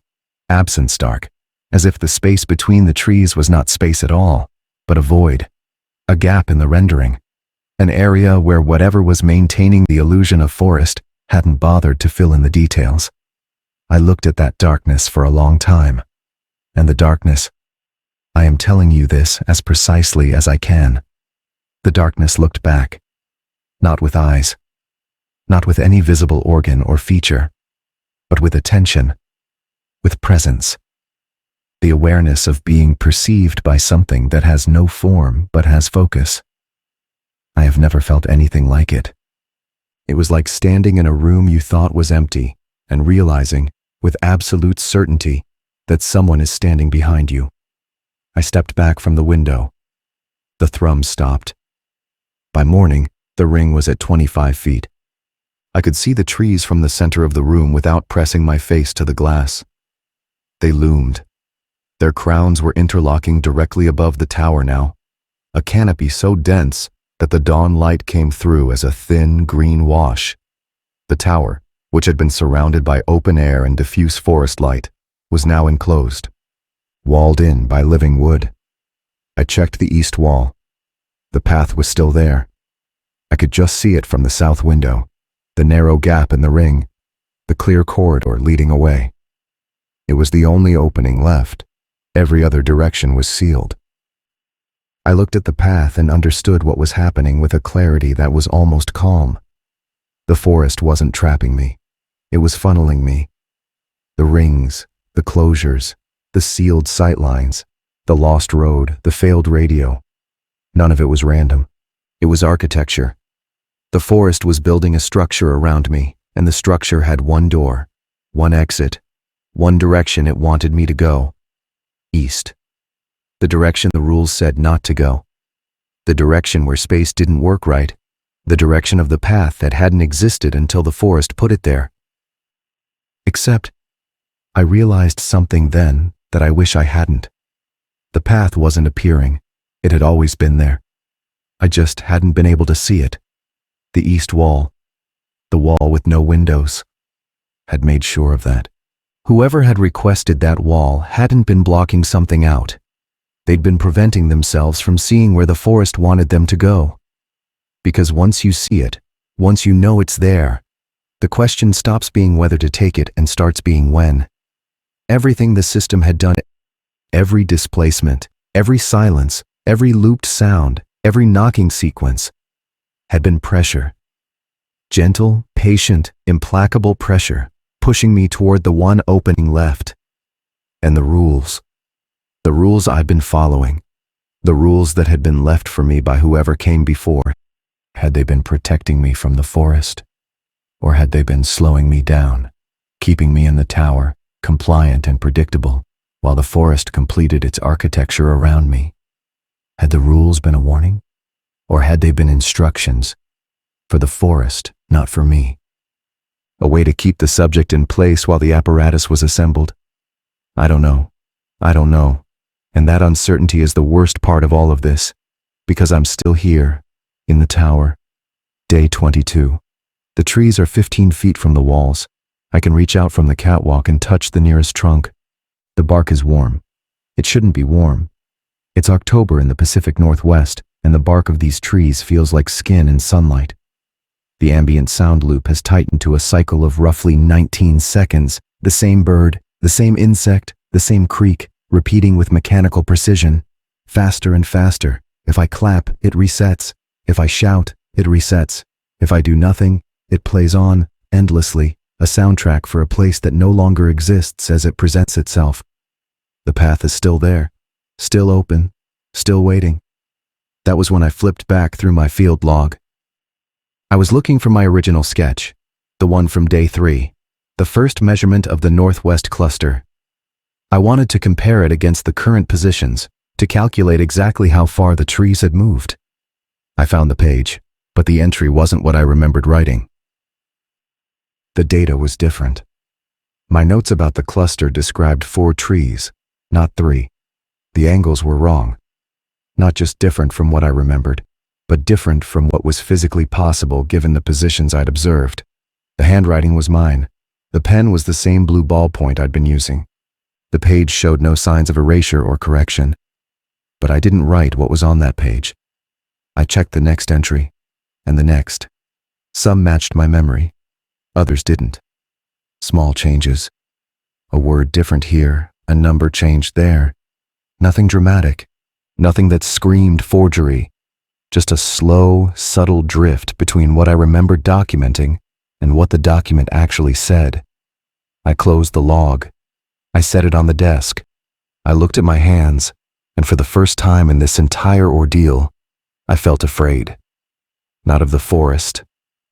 absence dark, as if the space between the trees was not space at all, but a void, a gap in the rendering, an area where whatever was maintaining the illusion of forest hadn't bothered to fill in the details. I looked at that darkness for a long time. And the darkness, I am telling you this as precisely as I can. The darkness looked back, not with eyes, not with any visible organ or feature, but with attention, with presence. The awareness of being perceived by something that has no form but has focus. I have never felt anything like it. It was like standing in a room you thought was empty and realizing, with absolute certainty, that someone is standing behind you. I stepped back from the window. The thrum stopped. By morning, the ring was at 25 feet. I could see the trees from the center of the room without pressing my face to the glass. They loomed. Their crowns were interlocking directly above the tower now, a canopy so dense that the dawn light came through as a thin green wash. The tower, which had been surrounded by open air and diffuse forest light, was now enclosed, walled in by living wood. I checked the east wall. The path was still there. I could just see it from the south window, the narrow gap in the ring, the clear corridor leading away. It was the only opening left. Every other direction was sealed. I looked at the path and understood what was happening with a clarity that was almost calm. The forest wasn't trapping me. It was funneling me. The rings, the closures, the sealed sightlines, the lost road, the failed radio. None of it was random. It was architecture. The forest was building a structure around me, and the structure had one door, one exit, one direction it wanted me to go. East. The direction the rules said not to go. The direction where space didn't work right. The direction of the path that hadn't existed until the forest put it there. Except, I realized something then that I wish I hadn't. The path wasn't appearing. It had always been there. I just hadn't been able to see it. The east wall, the wall with no windows, had made sure of that. Whoever had requested that wall hadn't been blocking something out. They'd been preventing themselves from seeing where the forest wanted them to go. Because once you see it, once you know it's there, the question stops being whether to take it and starts being when. Everything the system had done, every displacement, every silence, every looped sound, every knocking sequence, had been pressure. Gentle, patient, implacable pressure, pushing me toward the one opening left. And the rules I'd been following, the rules that had been left for me by whoever came before, had they been protecting me from the forest? Or had they been slowing me down, keeping me in the tower, compliant and predictable, while the forest completed its architecture around me? Had the rules been a warning? Or had they been instructions? For the forest, not for me. A way to keep the subject in place while the apparatus was assembled? I don't know. And that uncertainty is the worst part of all of this, because I'm still here, in the tower. Day 22. The trees are 15 feet from the walls. I can reach out from the catwalk and touch the nearest trunk. The bark is warm. It shouldn't be warm. It's October in the Pacific Northwest, and the bark of these trees feels like skin in sunlight. The ambient sound loop has tightened to a cycle of roughly 19 seconds. The same bird, the same insect, the same creak, repeating with mechanical precision. Faster and faster. If I clap, it resets. If I shout, it resets. If I do nothing, it plays on, endlessly, a soundtrack for a place that no longer exists as it presents itself. The path is still there, still open, still waiting. That was when I flipped back through my field log. I was looking for my original sketch, the one from day 3, the first measurement of the northwest cluster. I wanted to compare it against the current positions, to calculate exactly how far the trees had moved. I found the page, but the entry wasn't what I remembered writing. The data was different. My notes about the cluster described 4 trees, not 3. The angles were wrong. Not just different from what I remembered, but different from what was physically possible given the positions I'd observed. The handwriting was mine. The pen was the same blue ballpoint I'd been using. The page showed no signs of erasure or correction. But I didn't write what was on that page. I checked the next entry, and the next. Some matched my memory, others didn't. Small changes. A word different here, a number changed there. Nothing dramatic, nothing that screamed forgery. Just a slow, subtle drift between what I remembered documenting and what the document actually said. I closed the log. I set it on the desk. I looked at my hands, and for the first time in this entire ordeal, I felt afraid. Not of the forest,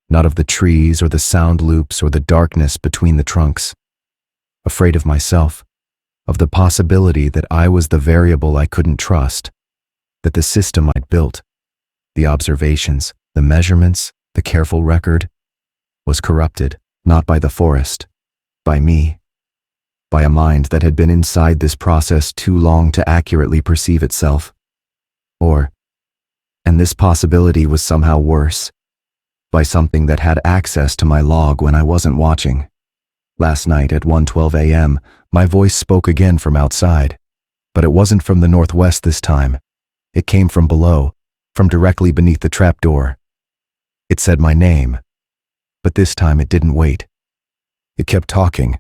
not of the trees or the sound loops or the darkness between the trunks. Afraid of myself, of the possibility that I was the variable I couldn't trust, that the system I'd built, the observations, the measurements, the careful record, was corrupted, not by the forest, by me, by a mind that had been inside this process too long to accurately perceive itself. And this possibility was somehow worse, by something that had access to my log when I wasn't watching. Last night at 1:12 a.m., my voice spoke again from outside, but it wasn't from the northwest this time. It came from below, from directly beneath the trapdoor. It said my name, but this time it didn't wait. It kept talking,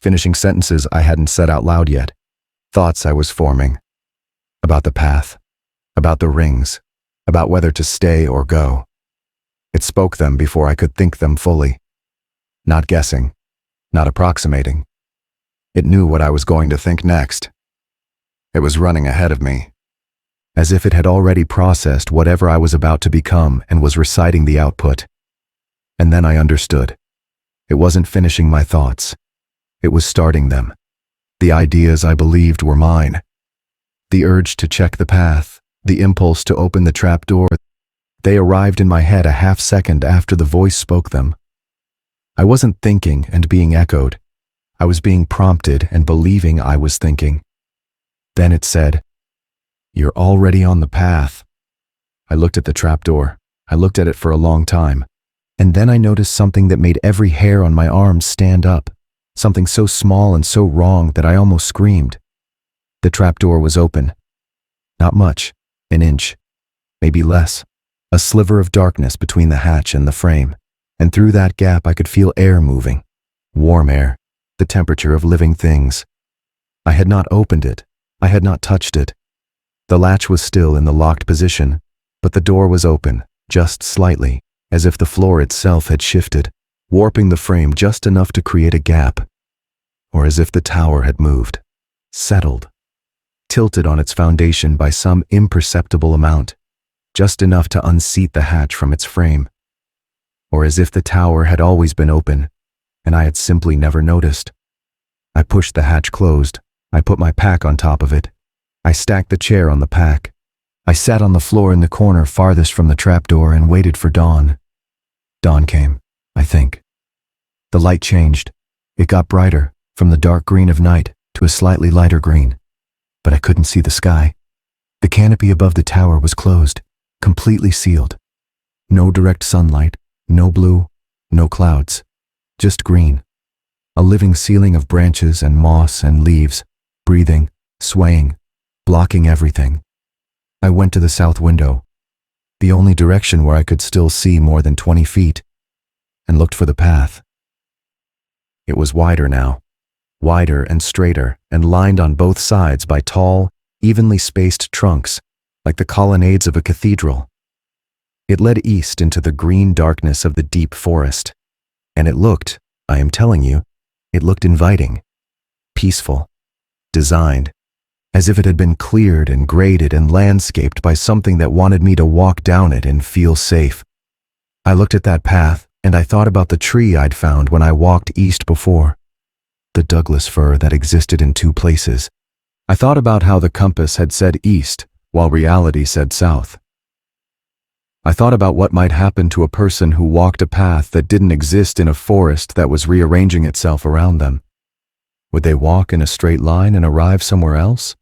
finishing sentences I hadn't said out loud yet, thoughts I was forming, about the path, about the rings, about whether to stay or go. It spoke them before I could think them fully, not guessing, not approximating. It knew what I was going to think next. It was running ahead of me, as if it had already processed whatever I was about to become and was reciting the output. And then I understood. It wasn't finishing my thoughts. It was starting them. The ideas I believed were mine. The urge to check the path, the impulse to open the trapdoor, they arrived in my head a half second after the voice spoke them. I wasn't thinking and being echoed. I was being prompted and believing I was thinking. Then it said, "You're already on the path." I looked at the trapdoor. I looked at it for a long time. And then I noticed something that made every hair on my arm stand up. Something so small and so wrong that I almost screamed. The trapdoor was open. Not much. An inch. Maybe less. A sliver of darkness between the hatch and the frame, and through that gap I could feel air moving. Warm air. The temperature of living things. I had not opened it. I had not touched it. The latch was still in the locked position, but the door was open, just slightly, as if the floor itself had shifted, warping the frame just enough to create a gap. Or as if the tower had moved, settled, tilted on its foundation by some imperceptible amount, just enough to unseat the hatch from its frame. Or as if the tower had always been open, and I had simply never noticed. I pushed the hatch closed. I put my pack on top of it. I stacked the chair on the pack. I sat on the floor in the corner farthest from the trapdoor and waited for dawn. Dawn came, I think. The light changed. It got brighter, from the dark green of night to a slightly lighter green. But I couldn't see the sky. The canopy above the tower was closed, completely sealed. No direct sunlight, no blue, no clouds, just green. A living ceiling of branches and moss and leaves, breathing, swaying, blocking everything. I went to the south window, the only direction where I could still see more than 20 feet, and looked for the path. It was wider now, wider and straighter, and lined on both sides by tall, evenly spaced trunks, like the colonnades of a cathedral. It led east into the green darkness of the deep forest, and it looked, I am telling you, it looked inviting, peaceful, designed, as if it had been cleared and graded and landscaped by something that wanted me to walk down it and feel safe. I looked at that path, and I thought about the tree I'd found when I walked east before, the Douglas fir that existed in two places. I thought about how the compass had said east, while reality said south. I thought about what might happen to a person who walked a path that didn't exist in a forest that was rearranging itself around them. Would they walk in a straight line and arrive somewhere else?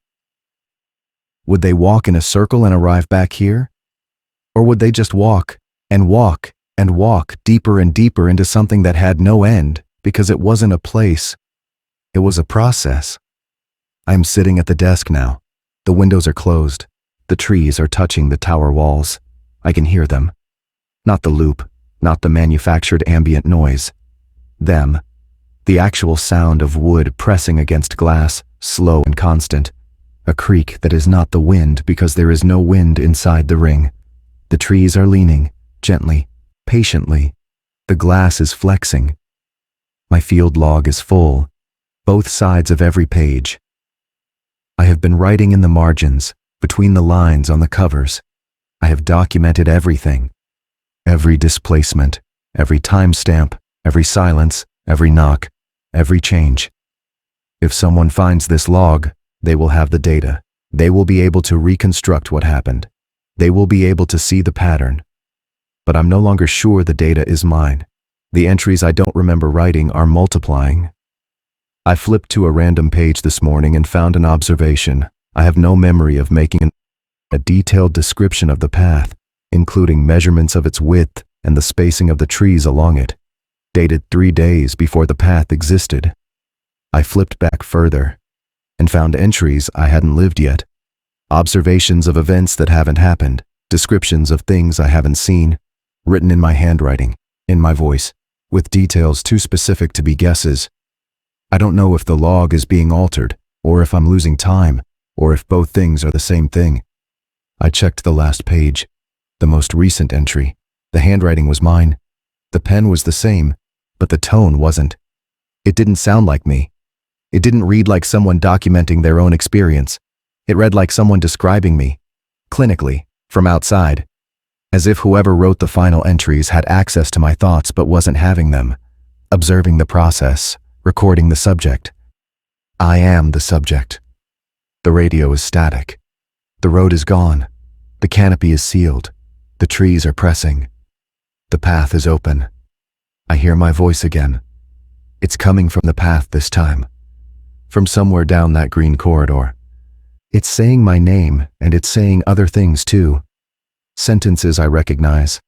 Would they walk in a circle and arrive back here? Or would they just walk and walk and walk deeper and deeper into something that had no end because it wasn't a place, it was a process? I am sitting at the desk now. The windows are closed. The trees are touching the tower walls. I can hear them. Not the loop, not the manufactured ambient noise. Them. The actual sound of wood pressing against glass, slow and constant. A creak that is not the wind because there is no wind inside the ring. The trees are leaning, gently, patiently. The glass is flexing. My field log is full, both sides of every page. I have been writing in the margins, between the lines on the covers. I have documented everything. Every displacement, every timestamp, every silence, every knock, every change. If someone finds this log, they will have the data. They will be able to reconstruct what happened. They will be able to see the pattern. But I'm no longer sure the data is mine. The entries I don't remember writing are multiplying. I flipped to a random page this morning and found an observation. I have no memory of making a detailed description of the path, including measurements of its width and the spacing of the trees along it, dated 3 days before the path existed. I flipped back further and found entries I hadn't lived yet, observations of events that haven't happened, descriptions of things I haven't seen, written in my handwriting, in my voice, with details too specific to be guesses. I don't know if the log is being altered, or if I'm losing time, or if both things are the same thing. I checked the last page, the most recent entry. The handwriting was mine. The pen was the same, but the tone wasn't. It didn't sound like me. It didn't read like someone documenting their own experience. It read like someone describing me, clinically, from outside, as if whoever wrote the final entries had access to my thoughts but wasn't having them, observing the process, recording the subject. I am the subject. The radio is static. The road is gone. The canopy is sealed. The trees are pressing. The path is open. I hear my voice again. It's coming from the path this time, from somewhere down that green corridor. It's saying my name, and it's saying other things too. Sentences I recognize,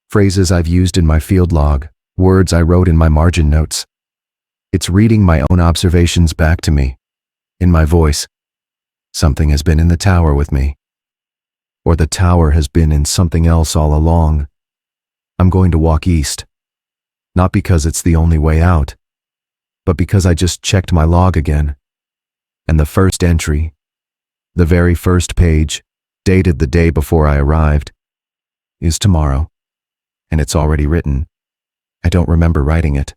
phrases I've used in my field log, words I wrote in my margin notes. It's reading my own observations back to me, in my voice. Something has been in the tower with me. or the tower has been in something else all along. I'm going to walk east. Not because it's the only way out, but because I just checked my log again. And the first entry, the very first page, dated the day before I arrived, is tomorrow. And it's already written. I don't remember writing it.